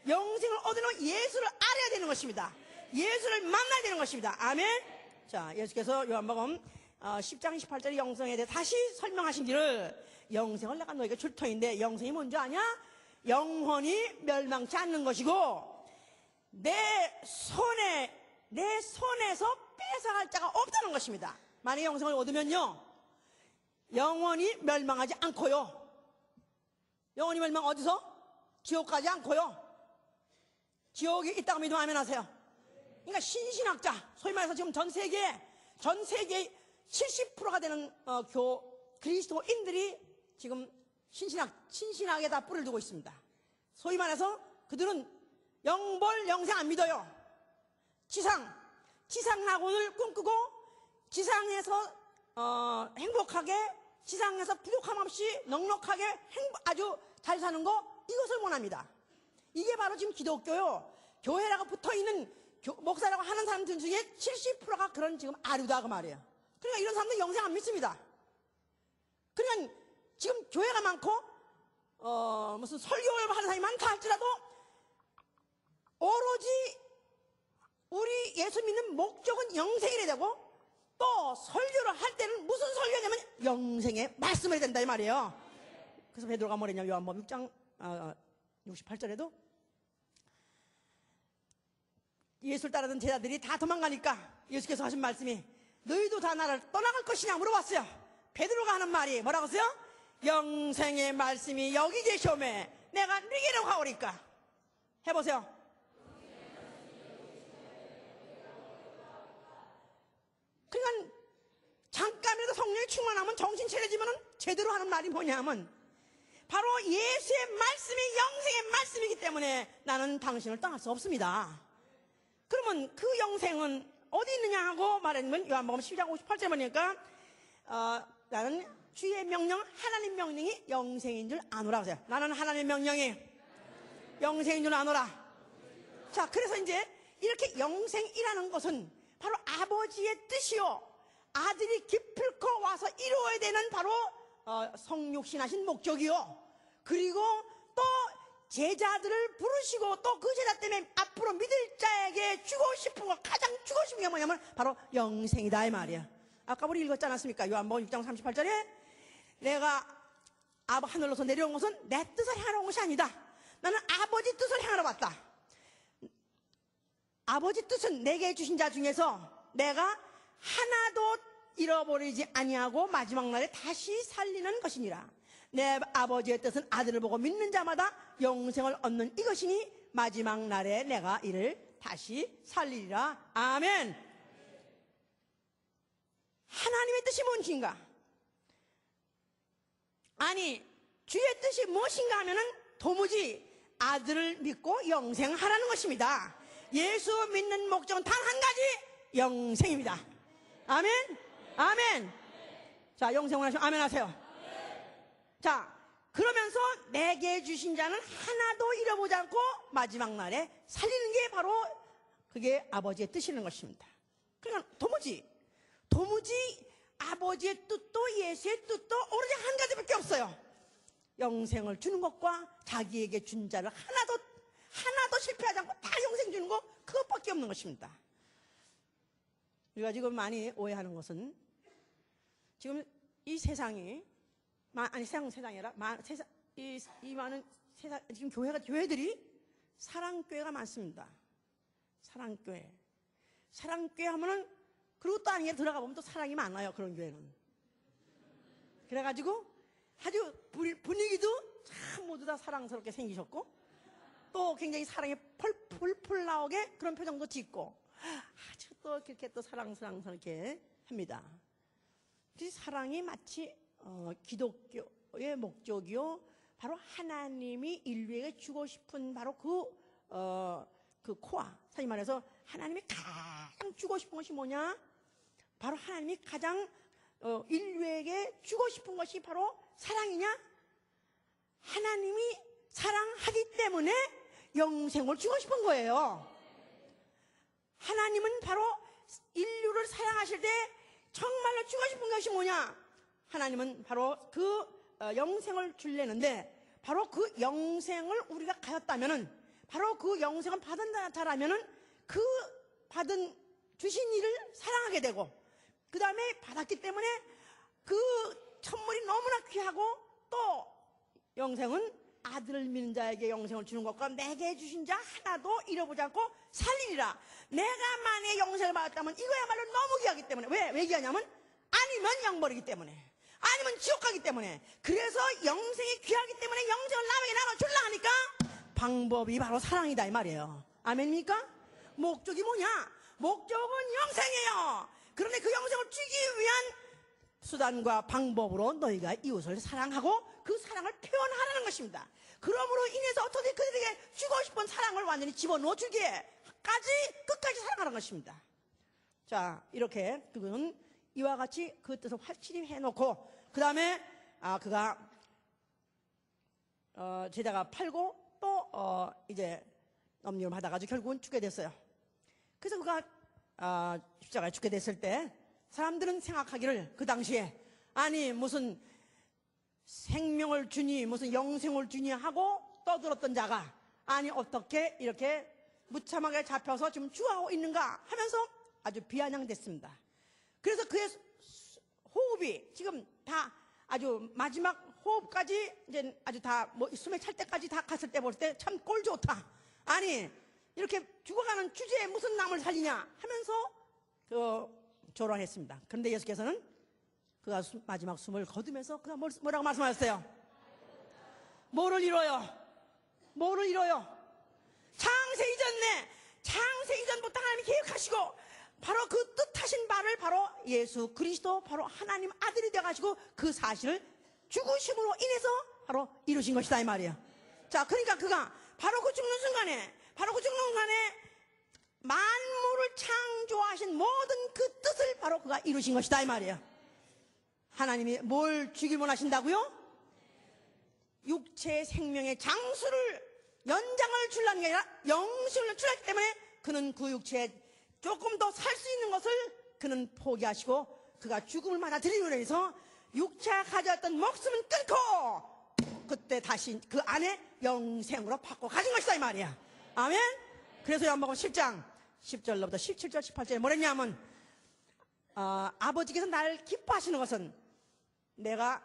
영생을 얻으려면 예수를 알아야 되는 것입니다. 예수를 만나야 되는 것입니다. 아멘. 자, 예수께서 요한복음 10장 18절의 영생에 대해 다시 설명하신 길을, 영생을 내가 너에게 줄 터인데 영생이 뭔지 아냐? 영혼이 멸망치 않는 것이고 내 손에서 뺏어갈 자가 없다는 것입니다. 만약에 영생을 얻으면요, 영원히 멸망하지 않고요. 영원히 멸망 어디서? 지옥 가지 않고요. 지옥이 있다고 믿으면 아멘 하세요. 그러니까 신신학자, 소위 말해서 지금 전 세계 70%가 되는 그리스도인들이 지금 신신학에 다 뿔을 두고 있습니다. 소위 말해서 그들은 영벌 영생 안 믿어요. 지상학원을 꿈꾸고 지상에서 행복하게, 지상에서 부족함 없이 넉넉하게 아주 잘 사는 거, 이것을 원합니다. 이게 바로 지금 기독교요, 교회라고 붙어있는 목사라고 하는 사람들 중에 70%가 그런 지금 아류다 그 말이에요. 그러니까 이런 사람들 영생 안 믿습니다. 그러니까 지금 교회가 많고 무슨 설교를 하는 사람이 많다 할지라도 오로지 우리 예수 믿는 목적은 영생이라 되고, 또 설교를 할 때는 무슨 설교냐면 영생의 말씀을 해야 된다 이 말이에요. 그래서 베드로가 뭐랬냐, 요한복음 6장 68절에도 예수를 따르던 제자들이 다 도망가니까 예수께서 하신 말씀이 너희도 다 나를 떠나갈 것이냐 물어봤어요. 베드로가 하는 말이 뭐라고 했어요? 영생의 말씀이 여기 계시오매 내가 네게로 가오리까. 해보세요. 그러니까 잠깐이라도 성령이 충만하면 정신 차려지면 제대로 하는 말이 뭐냐면 바로 예수의 말씀이 영생의 말씀이기 때문에 나는 당신을 떠날 수 없습니다. 그러면 그 영생은 어디 있느냐 하고 말하면 요한복음 12장 58절에 보니까 나는 주의 명령, 하나님 명령이 영생인 줄 아노라 하세요. 나는 하나님 명령이 영생인 줄 아노라. 자, 그래서 이제 이렇게 영생이라는 것은 바로 아버지의 뜻이요, 아들이 기필코 와서 이루어야 되는 바로 성육신하신 목적이요, 그리고 또 제자들을 부르시고 또 그 제자 때문에 앞으로 믿을 자에게 주고 싶은 거, 가장 주고 싶은 게 뭐냐면 바로 영생이다 이 말이야. 아까 우리 읽었지 않았습니까? 요한복음 6장 38절에 내가 하늘로서 내려온 것은 내 뜻을 향하러 온 것이 아니다. 나는 아버지 뜻을 향하러 왔다. 아버지 뜻은 내게 주신 자 중에서 내가 하나도 잃어버리지 아니하고 마지막 날에 다시 살리는 것이니라. 내 아버지의 뜻은 아들을 보고 믿는 자마다 영생을 얻는 이것이니 마지막 날에 내가 이를 다시 살리리라. 아멘. 하나님의 뜻이 무엇인가? 아니, 주의 뜻이 무엇인가 하면은 도무지 아들을 믿고 영생하라는 것입니다. 예수 믿는 목적은 단 한 가지, 영생입니다. 아멘. 아멘. 자, 영생을 하시면 아멘 하세요. 자, 그러면서 내게 주신 자는 하나도 잃어보지 않고 마지막 날에 살리는 게 바로 그게 아버지의 뜻이라는 것입니다. 그러니까 도무지 아버지의 뜻도 예수의 뜻도 오로지 한 가지밖에 없어요. 영생을 주는 것과 자기에게 준 자를 하나도 실패하지 않고 다 영생 주는 것, 그것밖에 없는 것입니다. 우리가 지금 많이 오해하는 것은 지금 이 세상이 아니 세상이 아니라 이 많은 세상, 지금 교회들이 사랑교회가 많습니다. 사랑교회 하면은, 그리고 또 안에 들어가 보면 또 사랑이 많아요. 그런 교회는. 그래가지고 아주 분위기도 참 모두 다 사랑스럽게 생기셨고, 또 굉장히 사랑이 펄펄 나오게 그런 표정도 짓고, 아주 또 그렇게 또 사랑스럽게 합니다. 사랑이 마치 기독교의 목적이요, 바로 하나님이 인류에게 주고 싶은 바로 그 코아, 사실 말해서 하나님이 가장 주고 싶은 것이 뭐냐? 바로 하나님이 가장 인류에게 주고 싶은 것이 바로 사랑이냐? 하나님이 사랑하기 때문에 영생을 주고 싶은 거예요. 하나님은 바로 인류를 사랑하실 때 정말로 주고 싶은 것이 뭐냐? 하나님은 바로 그 영생을 주려는데, 바로 그 영생을 우리가 가졌다면은, 바로 그 영생을 받은 자라면은 그 주신 이를 사랑하게 되고, 그 다음에 받았기 때문에 그 선물이 너무나 귀하고, 또 영생은 아들을 믿는 자에게 영생을 주는 것과 내게 주신 자 하나도 잃어보지 않고 살리리라. 내가 만약에 영생을 받았다면 이거야말로 너무 귀하기 때문에, 왜 귀하냐면 아니면 영벌이기 때문에, 아니면 지옥 가기 때문에. 그래서 영생이 귀하기 때문에 영생을 남에게 나눠주려 하니까 방법이 바로 사랑이다 이 말이에요. 아멘입니까? 목적이 뭐냐? 목적은 영생이에요. 그런데 그 영생을 주기 위한 수단과 방법으로 너희가 이웃을 사랑하고 그 사랑을 표현하라는 것입니다. 그러므로 인해서 어떻게 그들에게 주고 싶은 사랑을 완전히 집어넣어 주기에까지 끝까지 사랑하는 것입니다. 자, 이렇게 그는 이와 같이 그 뜻을 확실히 해놓고, 그 다음에 그가 제자가 팔고 또 이제 넘김을 받아가지고 결국은 죽게 됐어요. 그래서 그가 십자가에 죽게 됐을 때 사람들은 생각하기를, 그 당시에 아니 무슨 생명을 주니 무슨 영생을 주니 하고 떠들었던 자가, 아니 어떻게 이렇게 무참하게 잡혀서 지금 죽어가고 있는가 하면서 아주 비아냥됐습니다. 그래서 그의 호흡이 지금 다 아주 마지막 호흡까지 이제 아주 다 뭐 숨에 찰 때까지 다 갔을 때 볼 때 참 꼴 좋다. 아니 이렇게 죽어가는 주제에 무슨 남을 살리냐 하면서 조롱했습니다. 그런데 예수께서는 그가 마지막 숨을 거두면서 그가 뭐라고 말씀하셨어요? 뭐를 이뤄요? 뭐를 이뤄요? 창세 이전부터 하나님이 계획하시고 바로 그 뜻하신 바를 바로 예수 그리스도 바로 하나님 아들이 되어가지고 그 사실을 죽으심으로 인해서 바로 이루신 것이다 이 말이에요. 자, 그러니까 그가 바로 그 죽는 순간에 만물을 창조하신 모든 그 뜻을 바로 그가 이루신 것이다 이 말이에요. 하나님이 뭘 주길 원하신다고요? 육체의 생명의 장수를 연장을 주려는 게 아니라 영생을 주려기 때문에 그는 그 육체에 조금 더 살 수 있는 것을 그는 포기하시고 그가 죽음을 맞아들이므로 해서 육체가 가져왔던 목숨은 끊고 그때 다시 그 안에 영생으로 바꿔 가진 것이다 이 말이야. 아멘. 그래서 요한복음 10장 10절로부터 17절 18절에 뭐랬냐면 아버지께서 나를 기뻐하시는 것은 내가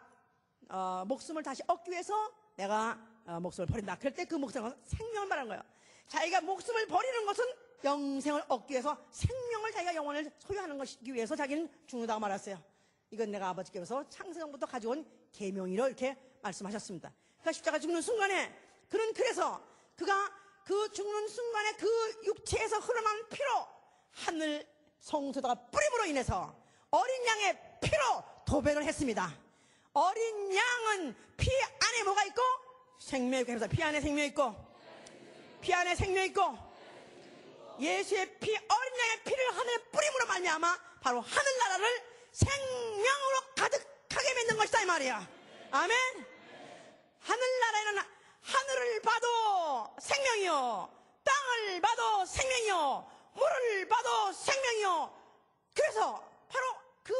목숨을 다시 얻기 위해서 내가 목숨을 버린다. 그럴 때 그 목숨은 생명을 말하는 거예요. 자기가 목숨을 버리는 것은 영생을 얻기 위해서 생명을 자기가 영혼을 소유하는 것이기 위해서 자기는 죽는다고 말했어요. 이건 내가 아버지께서 창세전부터 가져온 계명이로 이렇게 말씀하셨습니다. 그러니까 십자가 죽는 순간에 그는 그래서 그가 그 죽는 순간에 그 육체에서 흘러나온 피로 하늘 성소다가 뿌림으로 인해서 어린 양의 피로 도배를 했습니다. 어린 양은 피 안에 뭐가 있고? 생명이 있고 해서 피 안에 생명이 있고 피 안에 생명이 있고 예수의 피 어린 양의 피를 하늘에 뿌림으로 말미암아 바로 하늘나라를 생명으로 가득하게 만든 것이다 이 말이야. 아멘. 하늘나라에는 하늘을 봐도 생명이요 땅을 봐도 생명이요 물을 봐도 생명이요. 그래서 바로 그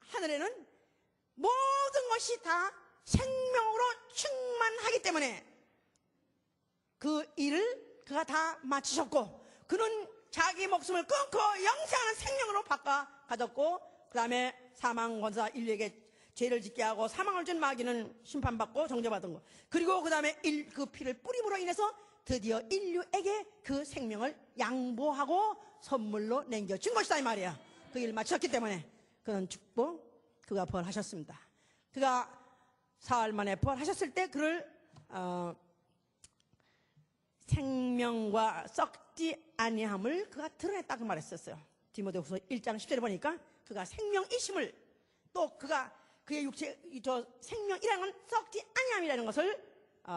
하늘에는 모든 것이 다 생명으로 충만하기 때문에 그 일을 그가 다 마치셨고 그는 자기 목숨을 끊고 영생하는 생명으로 바꿔 가졌고 그 다음에 사망 권사 인류에게 죄를 짓게 하고 사망을 준 마귀는 심판받고 정죄받은 것 그리고 그 다음에 그 피를 뿌림으로 인해서 드디어 인류에게 그 생명을 양보하고 선물로 남겨준 것이다 이 말이야. 그 일을 마쳤기 때문에 그는 죽고 그가 부활하셨습니다. 그가 사흘 만에 부활하셨을 때 그를 생명과 썩지 아니함을 그가 드러냈다고 말했었어요. 디모데후서 1장 10절에 보니까 그가 생명이심을 또 그가 그의 육체 저 생명이라는 건 썩지 아니함이라는 것을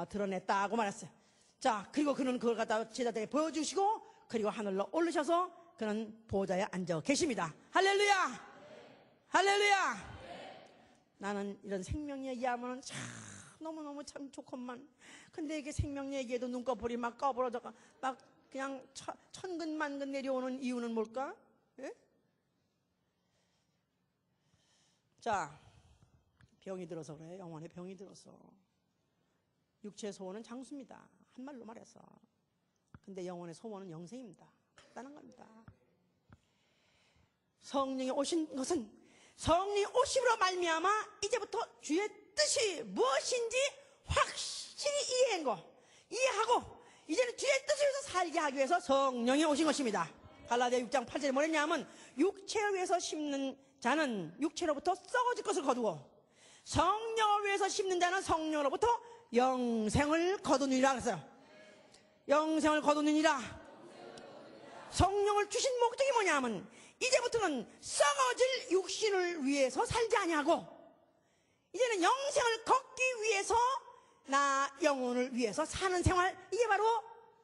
드러냈다고 말했어요. 자, 그리고 그는 그걸 갖다 제자들에게 보여주시고 그리고 하늘로 올르셔서 그는 보좌에 앉아 계십니다. 할렐루야. 할렐루야. 나는 이런 생명 얘기하면 참 너무너무 참 좋건만 근데 이게 생명 얘기에도 눈꺼풀이 막 꺼부러져 막 그냥 천근만근 내려오는 이유는 뭘까? 예? 자, 병이 들어서 그래. 영혼에 병이 들어서 육체의 소원은 장수입니다. 한말로 말해서. 근데 영혼의 소원은 영생입니다. 간단한 겁니다. 성령이 오신 것은 성령이 오심으로 말미암아 이제부터 주의 뜻이 무엇인지 확실히 이해하고 이제는 주의 뜻을 위해서 살게 하기 위해서 성령이 오신 것입니다. 갈라디아 6장 8절에 뭐랬냐면 육체를 위해서 심는 자는 육체로부터 썩어질 것을 거두고 성령을 위해서 심는 자는 성령으로부터 영생을 거두느니라 그랬어요. 영생을 거두느니라. 성령을 주신 목적이 뭐냐면 이제부터는 썩어질 육신을 위해서 살지 아니하고 이제는 영생을 걷기 위해서 나 영혼을 위해서 사는 생활 이게 바로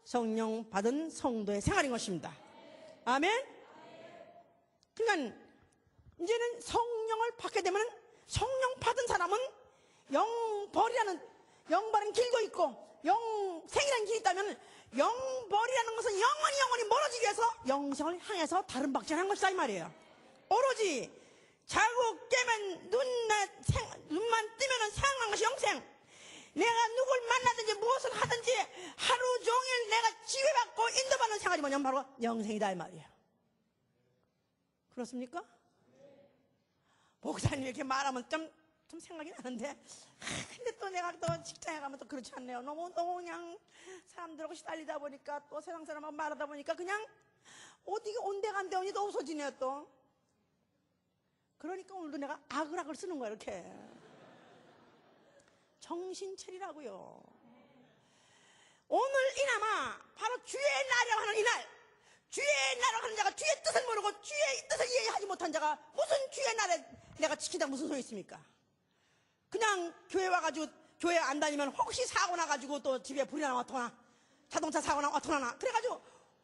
성령 받은 성도의 생활인 것입니다. 아멘. 그러니까 이제는 성령을 받게 되면 성령 받은 사람은 영벌이라는 영벌은 길고 있고 영생이라는 길이 있다면 영벌이라는 것은 영원히 멀어지기 위해서 영생을 향해서 다른 박질하는 것이다 이 말이에요. 오로지 자고 깨면 눈만 뜨면 생각나는 것이 영생. 내가 누굴 만나든지 무엇을 하든지 하루 종일 내가 지배받고 뭐냐면 바로 영생이다 이 말이에요. 그렇습니까? 목사님 이렇게 말하면 좀 생각이 나는데, 근데 또 내가 또 직장에 가면 또 그렇지 않네요. 너무 그냥 사람들하고 시달리다 보니까, 또 세상 사람하고 말하다 보니까 그냥 어디가 온데간데 언니 또 없어지네요 또. 그러니까 오늘도 내가 악을 쓰는 거야 이렇게. 정신 차리라고요. 오늘 이나마 바로 주의 날이라고 하는 이날, 주의 날이라고 하는 자가 주의 뜻을 모르고 주의 뜻을 이해하지 못한 자가 무슨 주의 날에 내가 지킨다고 무슨 소용이 있습니까? 그냥 교회 와가지고 교회 안 다니면 혹시 사고 나가지고 또 집에 불이 나면 어떡하나, 자동차 사고 나면 어떡하나, 그래가지고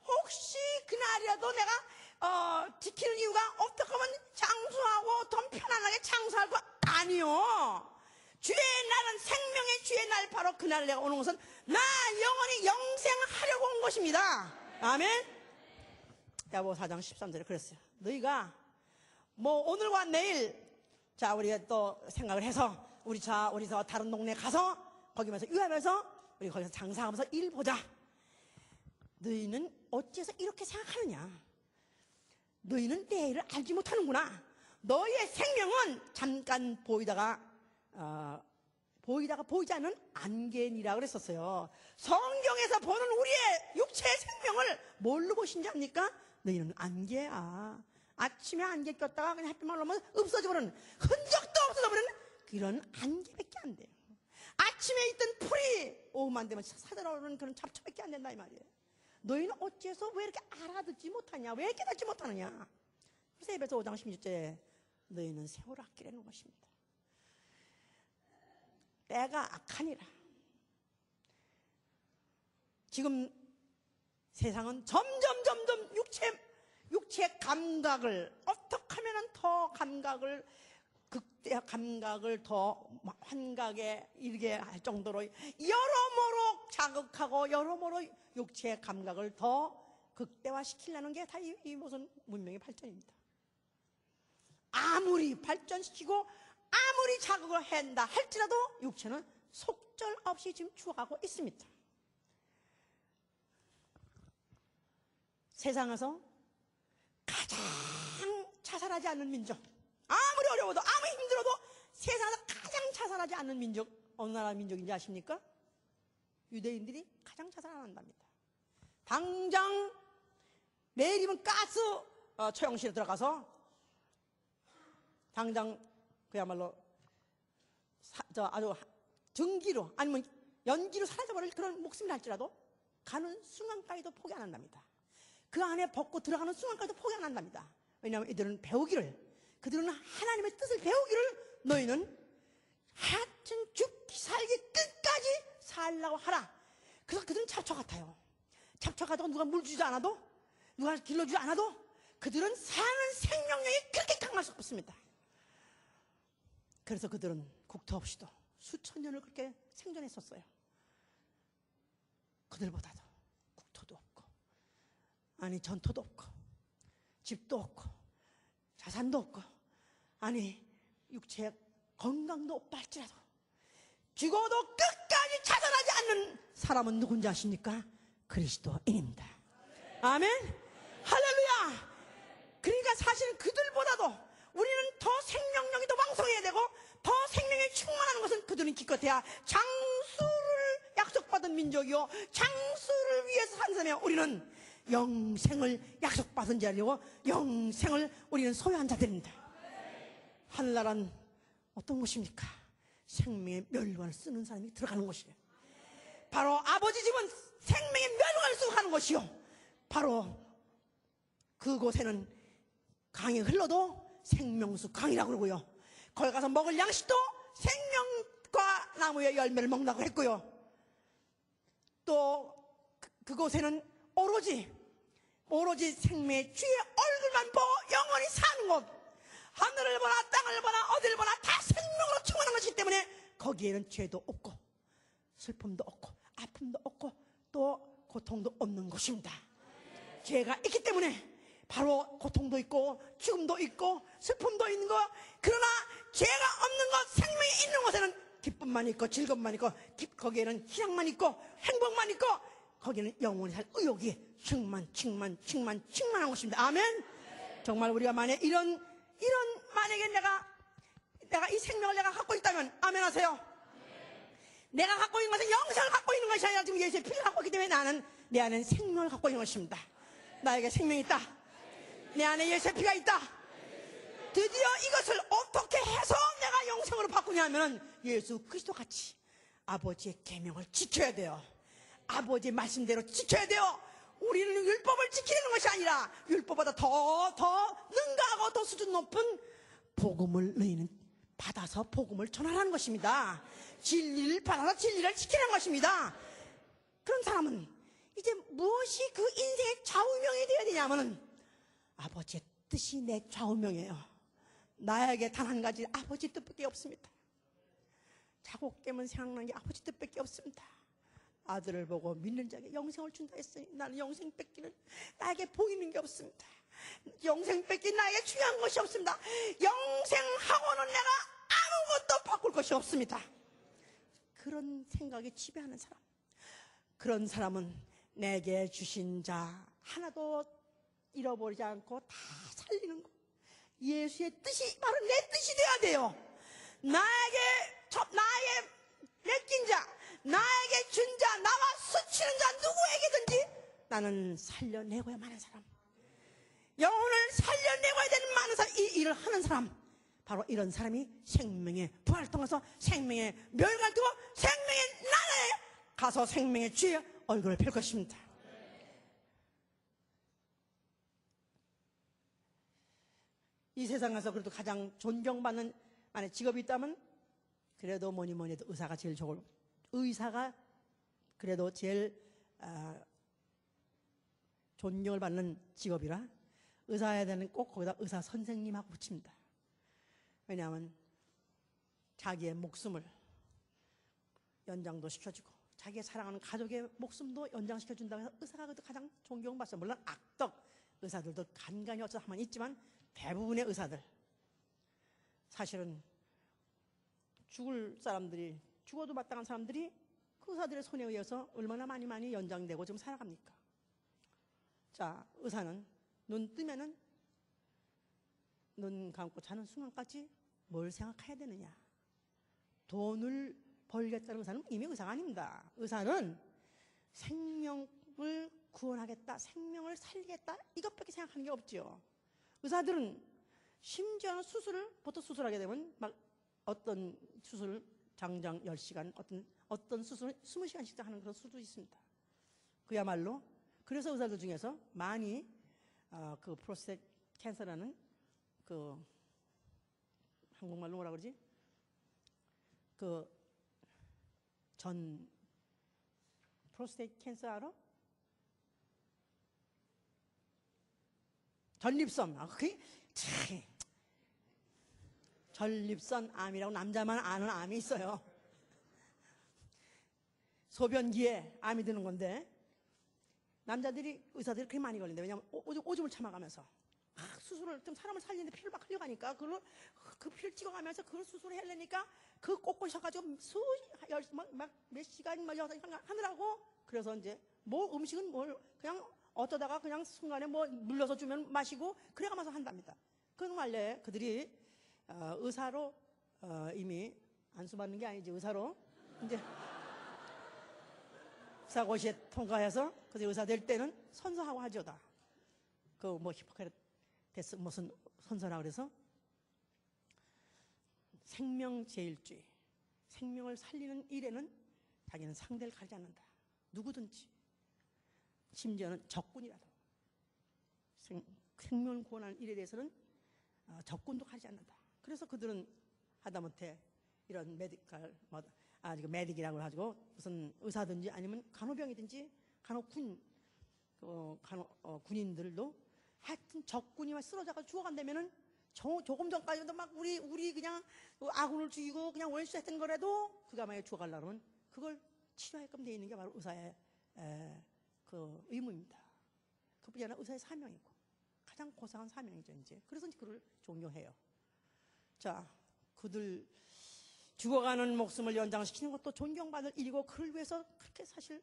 혹시 그날이라도 내가 지키는 이유가 어떻게 하면 장수하고 더 편안하게 장수할 거 아니요. 주의 날은 생명의 주의 날, 바로 그날을 내가 오는 것은 나 영원히 영생하려고 온 것입니다. 아멘. 야고보 4장 13절에 그랬어요. 너희가 뭐 오늘과 내일, 자 우리가 또 생각을 해서 우리 저 다른 동네 가서 거기면서 유하면서 우리 거기서 장사하면서 일 보자. 너희는 어째서 이렇게 생각하느냐? 너희는 내일을 알지 못하는구나. 너희의 생명은 잠깐 보이다가 보이지 않는 안개니라 그랬었어요. 성경에서 보는 우리의 육체의 생명을 뭘로 보신지 압니까? 너희는 안개야. 아침에 안개 꼈다가 그냥 햇빛만 오면 없어져버리는, 흔적도 없어져버리는 그런 안개밖에 안 돼요. 아침에 있던 풀이 오후만 되면 사들어오는 그런 잡초밖에 안 된다 이 말이에요. 너희는 어째서 왜 이렇게 알아듣지 못하냐, 왜 깨닫지 못하느냐. 그래서 에베소 5장 16절에 너희는 세월을 아끼려는 것입니다. 때가 악하니라. 지금 세상은 점점 육체 감각을 어떻게 하면 더 감각을, 극대 감각을 더 환각에 이르게 할 정도로 여러모로 자극하고 여러모로 육체의 감각을 더 극대화시키려는 게 다 이 무슨 문명의 발전입니다. 아무리 발전시키고 아무리 자극을 한다 할지라도 육체는 속절없이 지금 죽어가고 있습니다. 세상에서 가장 자살하지 않는 민족, 아무리 어려워도 아무리 힘들어도 세상에서 가장 자살하지 않는 민족, 어느 나라 민족인지 아십니까? 유대인들이 가장 자살 안 한답니다. 당장 내일이면 가스 처형실에 들어가서 당장 그야말로 아주 전기로 아니면 연기로 사라져버릴 그런 목숨을 할지라도 가는 순간까지도 포기 안 한답니다. 그 안에 벗고 들어가는 순간까지도 포기 안 한답니다. 왜냐하면 이들은 배우기를, 그들은 하나님의 뜻을 배우기를, 너희는 하여튼 죽기 살기 끝까지 살라고 하라. 그래서 그들은 잡초 같아요. 잡초 같다고 누가 물 주지 않아도, 누가 길러주지 않아도 그들은 사는 생명력이 그렇게 강할 수 없습니다. 그래서 그들은 국토 없이도 수천 년을 그렇게 생존했었어요. 그들보다도 국토도 없고, 아니 전토도 없고, 집도 없고, 자산도 없고, 아니 육체의 건강도 없다 할지라도 죽어도 끝까지 자살하지 않는 사람은 누군지 아십니까? 그리스도인입니다. 아멘. 할렐루야. 그러니까 사실 그들보다도 우리는 더 생명력이 더 왕성해야 되고 더 생명이 충만한 것은 그들은 기껏해야 장수를 약속받은 민족이요, 장수를 위해서 산 사람이요, 우리는 영생을 약속받은 자리고 영생을 우리는 소유한 자들입니다. 하늘나라는 어떤 곳입니까? 생명의 멸관을 쓰는 사람이 들어가는 곳이에요. 바로 아버지 집은 생명의 멸관을 쓰고 가는 곳이요, 바로 그곳에는 강이 흘러도 생명수 강이라고 그러고요, 거기 가서 먹을 양식도 생명과 나무의 열매를 먹는다고 했고요, 또 그곳에는 오로지 생명의 주의 얼굴만 보고 영원히 사는 곳, 하늘을 보나 땅을 보나 어디를 보나 다 생명으로 충만한 것이기 때문에 거기에는 죄도 없고 슬픔도 없고 아픔도 없고 또 고통도 없는 곳입니다. 죄가 있기 때문에 바로 고통도 있고 죽음도 있고 슬픔도 있는 것, 그러나 죄가 없는 것, 생명이 있는 곳에는 기쁨만 있고 즐거움만 있고 거기에는 희락만 있고 행복만 있고 거기는 영원히 살 의욕이 충만한 것입니다. 아멘. 정말 우리가 만약 만약에 내가 이 생명을 내가 갖고 있다면 아멘 하세요. 내가 갖고 있는 것은 영생을 갖고 있는 것이 아니라 지금 예수의 피를 갖고 있기 때문에 나는 내 안에 생명을 갖고 있는 것입니다. 나에게 생명이 있다. 내 안에 예수의 피가 있다. 드디어 이것을 어떻게 해서 내가 영생으로 바꾸냐면 예수 그리스도 같이 아버지의 계명을 지켜야 돼요. 아버지의 말씀대로 지켜야 돼요. 우리는 율법을 지키는 것이 아니라 율법보다 더 능가하고 더 수준 높은 복음을 너희는 받아서 복음을 전하라는 것입니다. 진리를 받아서 진리를 지키는 것입니다. 그런 사람은 이제 무엇이 그 인생의 좌우명이 되어야 되냐면은 아버지의 뜻이 내 좌우명이에요. 나에게 단 한 가지 아버지 뜻밖에 없습니다. 자고 깨면 생각나는 게 아버지 뜻밖에 없습니다. 아들을 보고 믿는 자에게 영생을 준다 했으니 나는 영생 뺏기는 나에게 보이는 게 없습니다. 영생 뺏기 나에게 중요한 것이 없습니다. 영생하고는 내가 아무것도 바꿀 것이 없습니다. 그런 생각이 지배하는 사람, 그런 사람은 내게 주신 자 하나도 잃어버리지 않고 다 살리는 것, 예수의 뜻이 바로 내 뜻이 돼야 돼요. 나에게 맡긴 자, 나에게 준 자, 나와 스치는 자 누구에게든지 나는 살려내고야 마는 사람, 영혼을 살려내고야 되는 많은 사람, 이 일을 하는 사람, 바로 이런 사람이 생명의 부활을 통해서 생명의 멸관을 두고 생명의 나라에 가서 생명의 주의 얼굴을 펼 것입니다. 이 세상에서 그래도 가장 존경받는 만약 직업이 있다면 그래도 뭐니 해도 의사가 제일 좋을, 의사가 그래도 제일 존경을 받는 직업이라 의사해야 되는 꼭 거기다 의사 선생님하고 붙입니다. 왜냐하면 자기의 목숨을 연장도 시켜주고 자기의 사랑하는 가족의 목숨도 연장시켜준다고 해서 의사가 그래도 가장 존경받죠. 물론 악덕 의사들도 간간히 어쩌다 한번 있지만 대부분의 의사들 사실은 죽을 사람들이, 죽어도 마땅한 사람들이 그 의사들의 손에 의해서 얼마나 많이 연장되고 지금 살아갑니까? 자, 의사는 눈 뜨면은 눈 감고 자는 순간까지 뭘 생각해야 되느냐? 돈을 벌겠다는 의사는 이미 의사가 아닙니다. 의사는 생명을 구원하겠다, 생명을 살리겠다, 이것밖에 생각하는 게 없죠. 의사들은 심지어는 보통 수술하게 되면 막 어떤 수술을 장장 10시간, 어떤 수술은 20시간씩 하는 그런 수술도 있습니다. 그야말로 그래서 의사들 중에서 많이 그 프로스테이트 캔서라는 그 한국말로 뭐라 그러지? 그 프로스테이트 캔서 알아? 전립선. 그게 참 전립선 암이라고 남자만 아는 암이 있어요. 소변기에 암이 드는 건데 의사들이 그렇게 많이 걸린대. 왜냐하면 오줌을 참아가면서 수술을 좀 사람을 살리는데 피를 막 흘려가니까 그 피를 찍어가면서 그걸 수술을 하려니까 그 꽂고 있어가지고 몇 시간 하느라고. 그래서 이제 뭐 음식은 그냥 어쩌다가 그냥 순간에 물려서 주면 마시고 그래가면서 한답니다. 그 말래 그들이 의사로 이미 안수받는 게 아니지, 의사로 이제 사고시에 통과해서 그래서 의사 될 때는 선서하고 하죠. 다 히포크라테스 무슨 선서라 그래서 생명제일주의, 생명을 살리는 일에는 자기는 상대를 가리지 않는다. 누구든지, 심지어는 적군이라도 생명을 구원하는 일에 대해서는 적군도 가리지 않는다. 그래서 그들은 하다못해 이런 메딕이라고 가지고 무슨 의사든지 아니면 간호병이든지 군인들도 하여튼 적군이 막 쓰러져가 죽어간다면은 조금 전까지도 막 우리 그냥 아군을 죽이고 그냥 원수했던 거라도 그가 만약에 죽어가려면 그걸 치료하게끔 되어 있는 게 바로 의사의 그 의무입니다. 그뿐이 아니라 의사의 사명이고 가장 고상한 사명이죠, 이제. 그래서 그를 존경해요. 자, 그들 죽어가는 목숨을 연장시키는 것도 존경받을 일이고 그를 위해서 그렇게 사실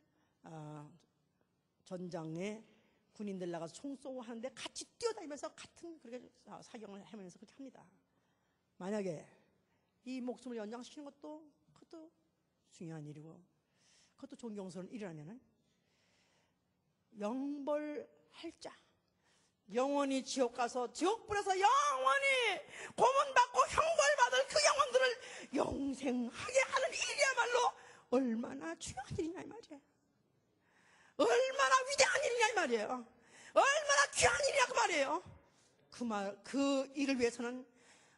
전장에 군인들 나가서 총 쏘고 하는데 같이 뛰어다니면서 같은 그렇게 사경을 하면서 그렇게 합니다. 만약에 이 목숨을 연장시키는 그것도 중요한 일이고 그것도 존경스러운 일이라면은 영벌할 자, 영원히 지옥 가서 지옥불에서 영원히 고문받고 형벌받을 그 영혼들을 영생하게 하는 일이야말로 얼마나 중요한 일이냐 이 말이에요. 얼마나 위대한 일이냐 이 말이에요. 얼마나 귀한 일이냐 그 말이에요. 그 일을 위해서는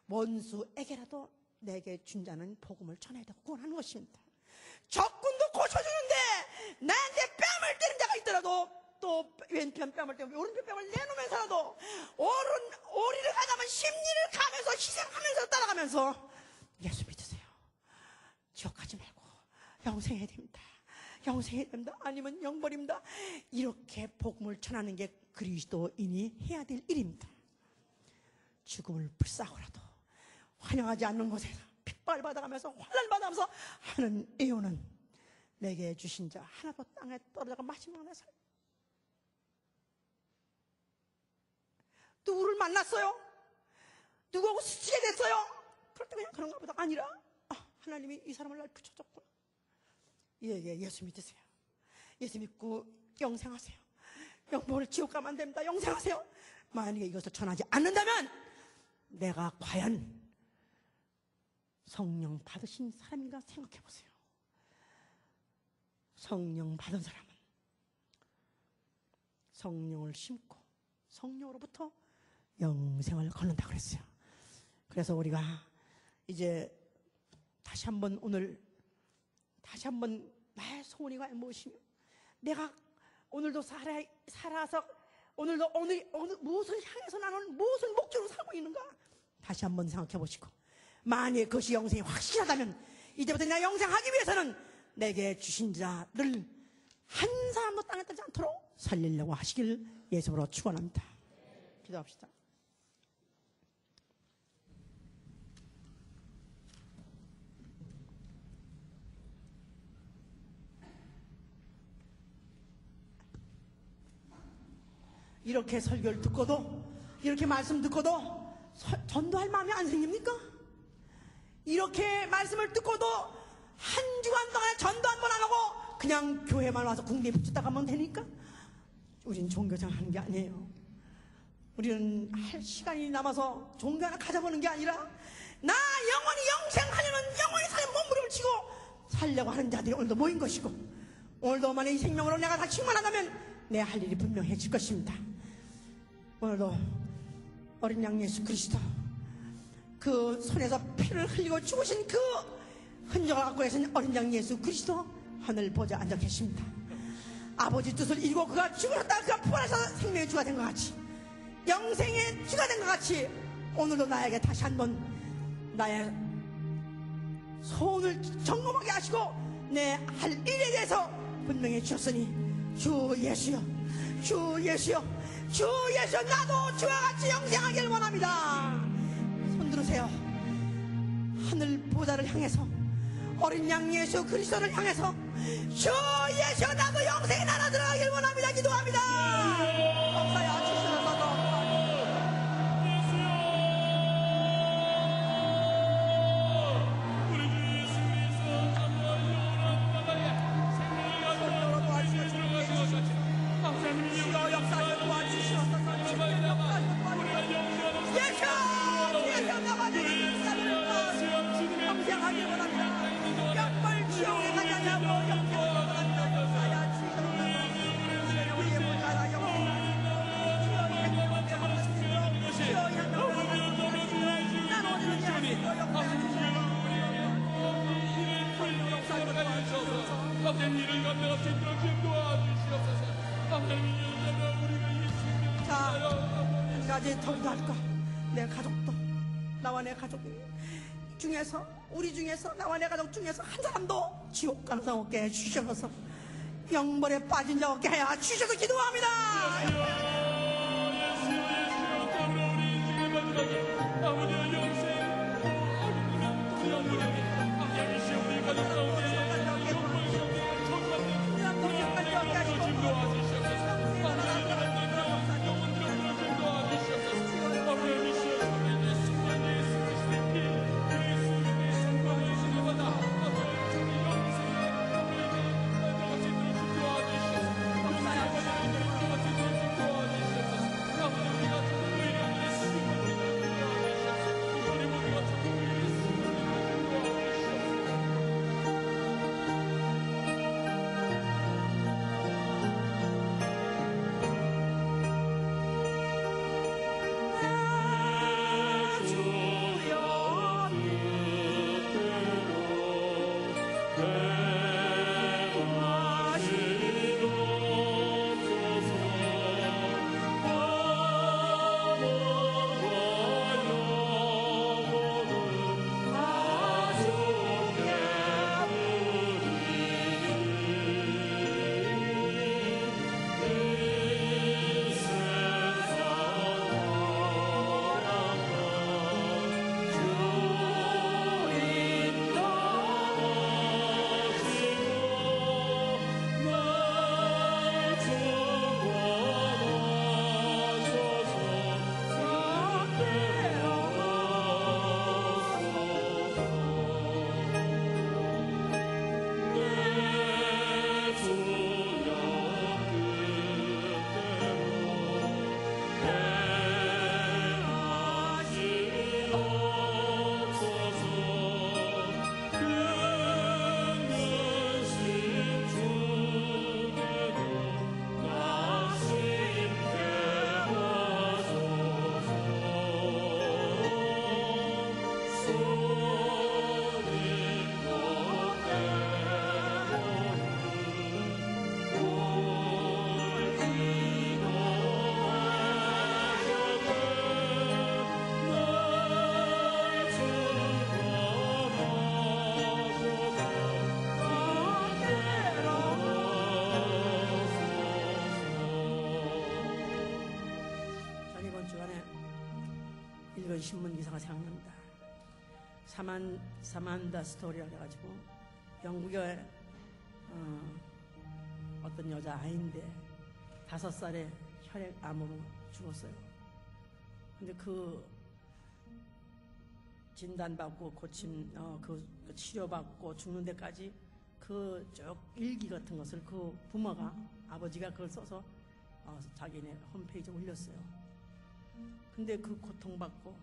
원수에게라도 내게 준 자는 복음을 전해야 되고 구원하는 것입니다. 적군도 고쳐주는데 나한테 뺨을 때리는 자가 있더라도 또 왼편 뺨을 때리고 오른편 뺨을 내놓으면서라도 오리를 가자면 심리를 가면서 희생하면서 따라가면서 예수 믿으세요. 지옥 가지 말고 영생해야 됩니다. 영생해야 됩니다. 아니면 영벌입니다. 이렇게 복음을 전하는 게 그리스도인이 해야 될 일입니다. 죽음을 불사하고라도 환영하지 않는 곳에서 핍박을 받아가면서 환난을 받아가면서 하는 애호는 내게 주신 자 하나도 땅에 떨어져가 마지막 날 살. 누구를 만났어요? 누구하고 스치게 됐어요? 그럴 때 그냥 그런가 보다 아니라 하나님이 이 사람을 날 붙여줬구나. 이에게 예수 믿으세요. 예수 믿고 영생하세요. 영벌을 지옥 가면 안 됩니다. 영생하세요. 만약에 이것을 전하지 않는다면 내가 과연 성령 받으신 사람인가 생각해 보세요. 성령 받은 사람은 성령을 심고 성령으로부터 영생을 걷는다 그랬어요. 그래서 우리가 이제 다시 한번 나의 소원이 과연 무엇이며 내가 오늘도 살아서 오늘도 무엇을 향해서 나는 무엇을 목적으로 살고 있는가 다시 한번 생각해 보시고 만약에 그것이 영생이 확실하다면 이제부터 내가 영생하기 위해서는 내게 주신 자를 한 사람도 땅에 떨지 않도록 살리려고 하시길 예수로 축원합니다. 기도합시다. 이렇게 설교를 듣고도 이렇게 말씀 듣고도 전도할 마음이 안 생깁니까? 이렇게 말씀을 듣고도 한 주간 동안에 전도 한 번 안 하고 그냥 교회만 와서 궁디에 붙였다 가면 되니까? 우린 종교생 하는 게 아니에요. 우리는 할 시간이 남아서 종교 하나 가져보는 게 아니라 나 영원히 영생하려는 영원히 사는 몸부림치고 살려고 하는 자들이 오늘도 모인 것이고 오늘도 만약 이 생명으로 내가 다 충만하다면 내 할 일이 분명해질 것입니다. 오늘도 어린 양 예수 그리스도 그 손에서 피를 흘리고 죽으신 그 흔적을 갖고 계신 어린 양 예수 그리스도 하늘 보좌 앉아 계십니다. 아버지 뜻을 이루고 그가 죽으셨다가 그가 부활해서 생명의 주가 된 것 같이 영생의 주가 된 것 같이 오늘도 나에게 다시 한번 나의 소원을 점검하게 하시고 내 할 일에 대해서 분명히 주셨으니 주 예수여 주 예수여 주 예수여 나도 주와 같이 영생하기를 원합니다. 손 들으세요. 하늘 보좌를 향해서 어린 양 예수 그리스도를 향해서 주 예수여 나도 영생의 나라 들어가기를 원합니다. 기도합니다. 감사야 주시옵소서. 더 기도할까? 내 가족도 나와 내 가족 중에서 우리 중에서 나와 내 가족 중에서 한 사람도 지옥 가는 사람 없게 해주셔서 영벌에 빠진 자 없게 하여 주셔서 기도합니다. 읽은 신문 기사가 생각납니다. 사만다 스토리라 해가지고 영국의 어떤 여자아이인데 5살에 혈액암으로 죽었어요. 근데 그 진단받고 고침 그 치료받고 죽는 데까지 그 쭉 일기 같은 것을 그 부모가 아버지가 그걸 써서 자기네 홈페이지에 올렸어요. 근데 그 고통받고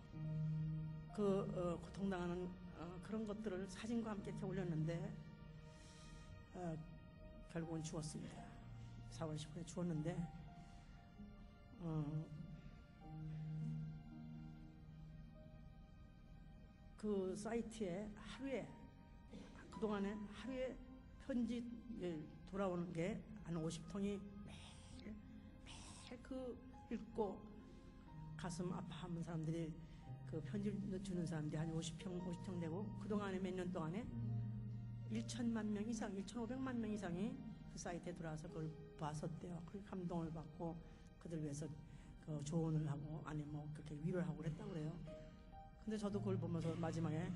그 고통당하는 그런 것들을 사진과 함께 이렇게 올렸는데 결국은 죽었습니다. 4월 10일에 죽었는데 그 사이트에 하루에 그동안에 하루에 편지 돌아오는 게 한 50통이 매일 그 읽고 가슴 아파하는 사람들이 그 편지를 주는 사람들이 한 50통 되고 그동안에 몇 년 동안에 1천만 명 이상, 1,500만 명 이상이 그 사이트에 들어와서 그걸 봤었대요. 그 감동을 받고 그들 위해서 그 조언을 하고 아니 뭐 그렇게 위로를 하고 그랬다고 그래요. 근데 저도 그걸 보면서 마지막에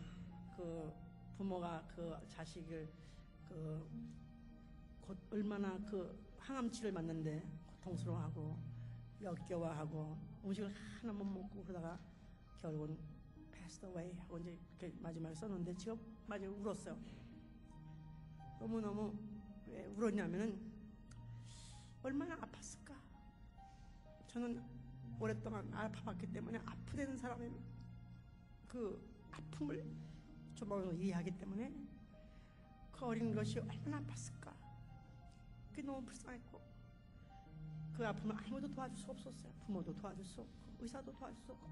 그 부모가 그 자식을 곧 얼마나 그 항암치를 맞는데 고통스러워하고 역겨워하고 음식을 하나 못 먹고 그러다가 결국은 passed away 하고 이제 이렇게 마지막에 썼는데 지금 마지막에 울었어요. 너무너무 왜 울었냐면은 얼마나 아팠을까. 저는 오랫동안 아파봤기 때문에 아프다는 사람의 그 아픔을 조금은 이해하기 때문에 그 어린 것이 얼마나 아팠을까. 그게 너무 불쌍했고 그 아픔을 아무도 도와줄 수 없었어요. 부모도 도와줄 수 없고 의사도 도와줄 수 없고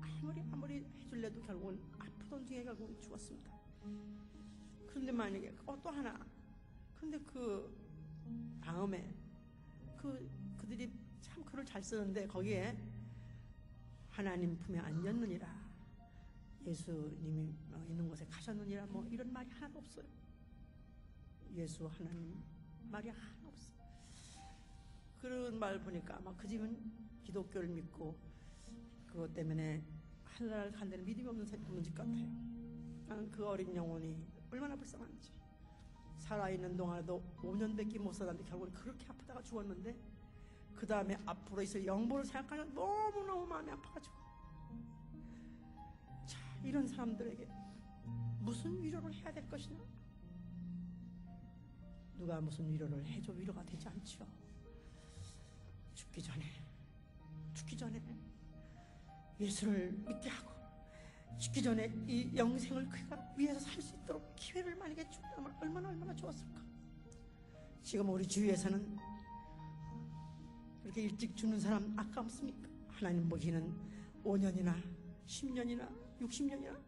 아무리 해줄래도 결국은 아프던 중에 결국은 죽었습니다. 그런데 만약에 또 하나 근데 그 다음에 그들이 참 글을 잘 쓰는데 거기에 하나님 품에 안겼느니라 예수님이 있는 곳에 가셨느니라 뭐 이런 말이 하나도 없어요. 예수 하나님 말이 하나도 없어요. 그런 말 보니까 아마 그 집은 기독교를 믿고 그것 때문에 하늘나라를 간다는 믿음이 없는 집 같아요. 나는 그 어린 영혼이 얼마나 불쌍한지 살아있는 동안에도 5년밖에 못 살았는데 결국은 그렇게 아프다가 죽었는데 그 다음에 앞으로 있을 영보를 생각하면 너무너무 마음이 아파가지고 자 이런 사람들에게 무슨 위로를 해야 될 것이냐. 누가 무슨 위로를 해줘 위로가 되지 않죠. 죽기 전에 예수를 믿게 하고 죽기 전에 이 영생을 그가 위해서 살 수 있도록 기회를 만약에 준다면 얼마나 좋았을까. 지금 우리 주위에서는 이렇게 일찍 죽는 사람 아깝습니까? 하나님 보기에는 5년이나 10년이나 60년이나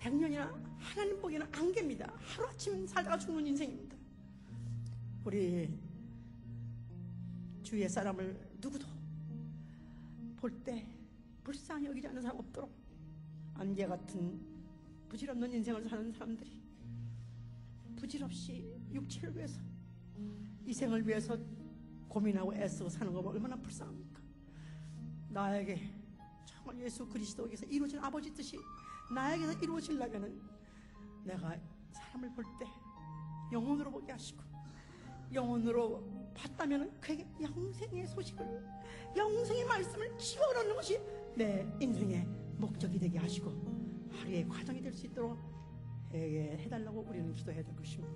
100년이나 하나님 보기에는 안개입니다. 하루아침 살다가 죽는 인생입니다. 우리 주위의 사람을 누구도 볼 때 불쌍히 여기지 않는 사람 없도록 안개 같은 부질없는 인생을 사는 사람들이 부질없이 육체를 위해서 이 생을 위해서 고민하고 애쓰고 사는 거 얼마나 불쌍합니까? 나에게 정말 예수 그리스도에게서 이루어진 아버지 뜻이 나에게서 이루어지려면 내가 사람을 볼 때 영혼으로 보게 하시고 영혼으로 봤다면 그에게 영생의 소식을, 영생의 말씀을 집어넣는 것이 내 인생의 목적이 되게 하시고 하루의 과정이 될 수 있도록 해달라고 우리는 기도해야 될 것입니다.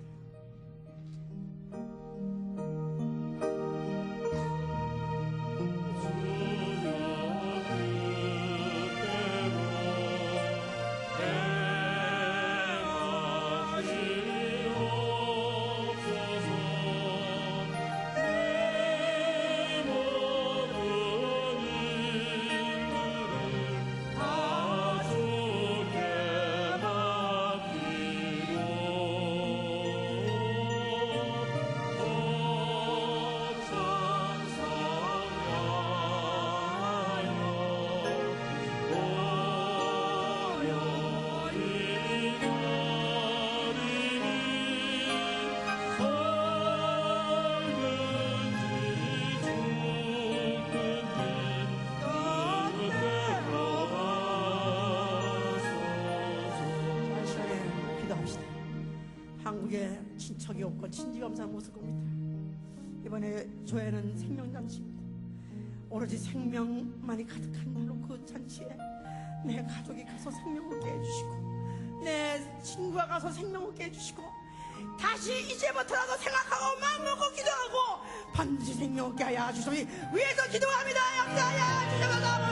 한국에 친척이 없고 친지검사는 못을 겁니다. 이번에 조회는 생명잔치입니다. 오로지 생명만이 가득한 날로 그 잔치에 내 가족이 가서 생명 얻게 해주시고 내 친구가 가서 생명 얻게 해주시고 다시 이제부터라도 생각하고 마음먹고 기도하고 반드시 생명 얻게 하여 주시니 위에서 기도합니다. 역사하여 주셔서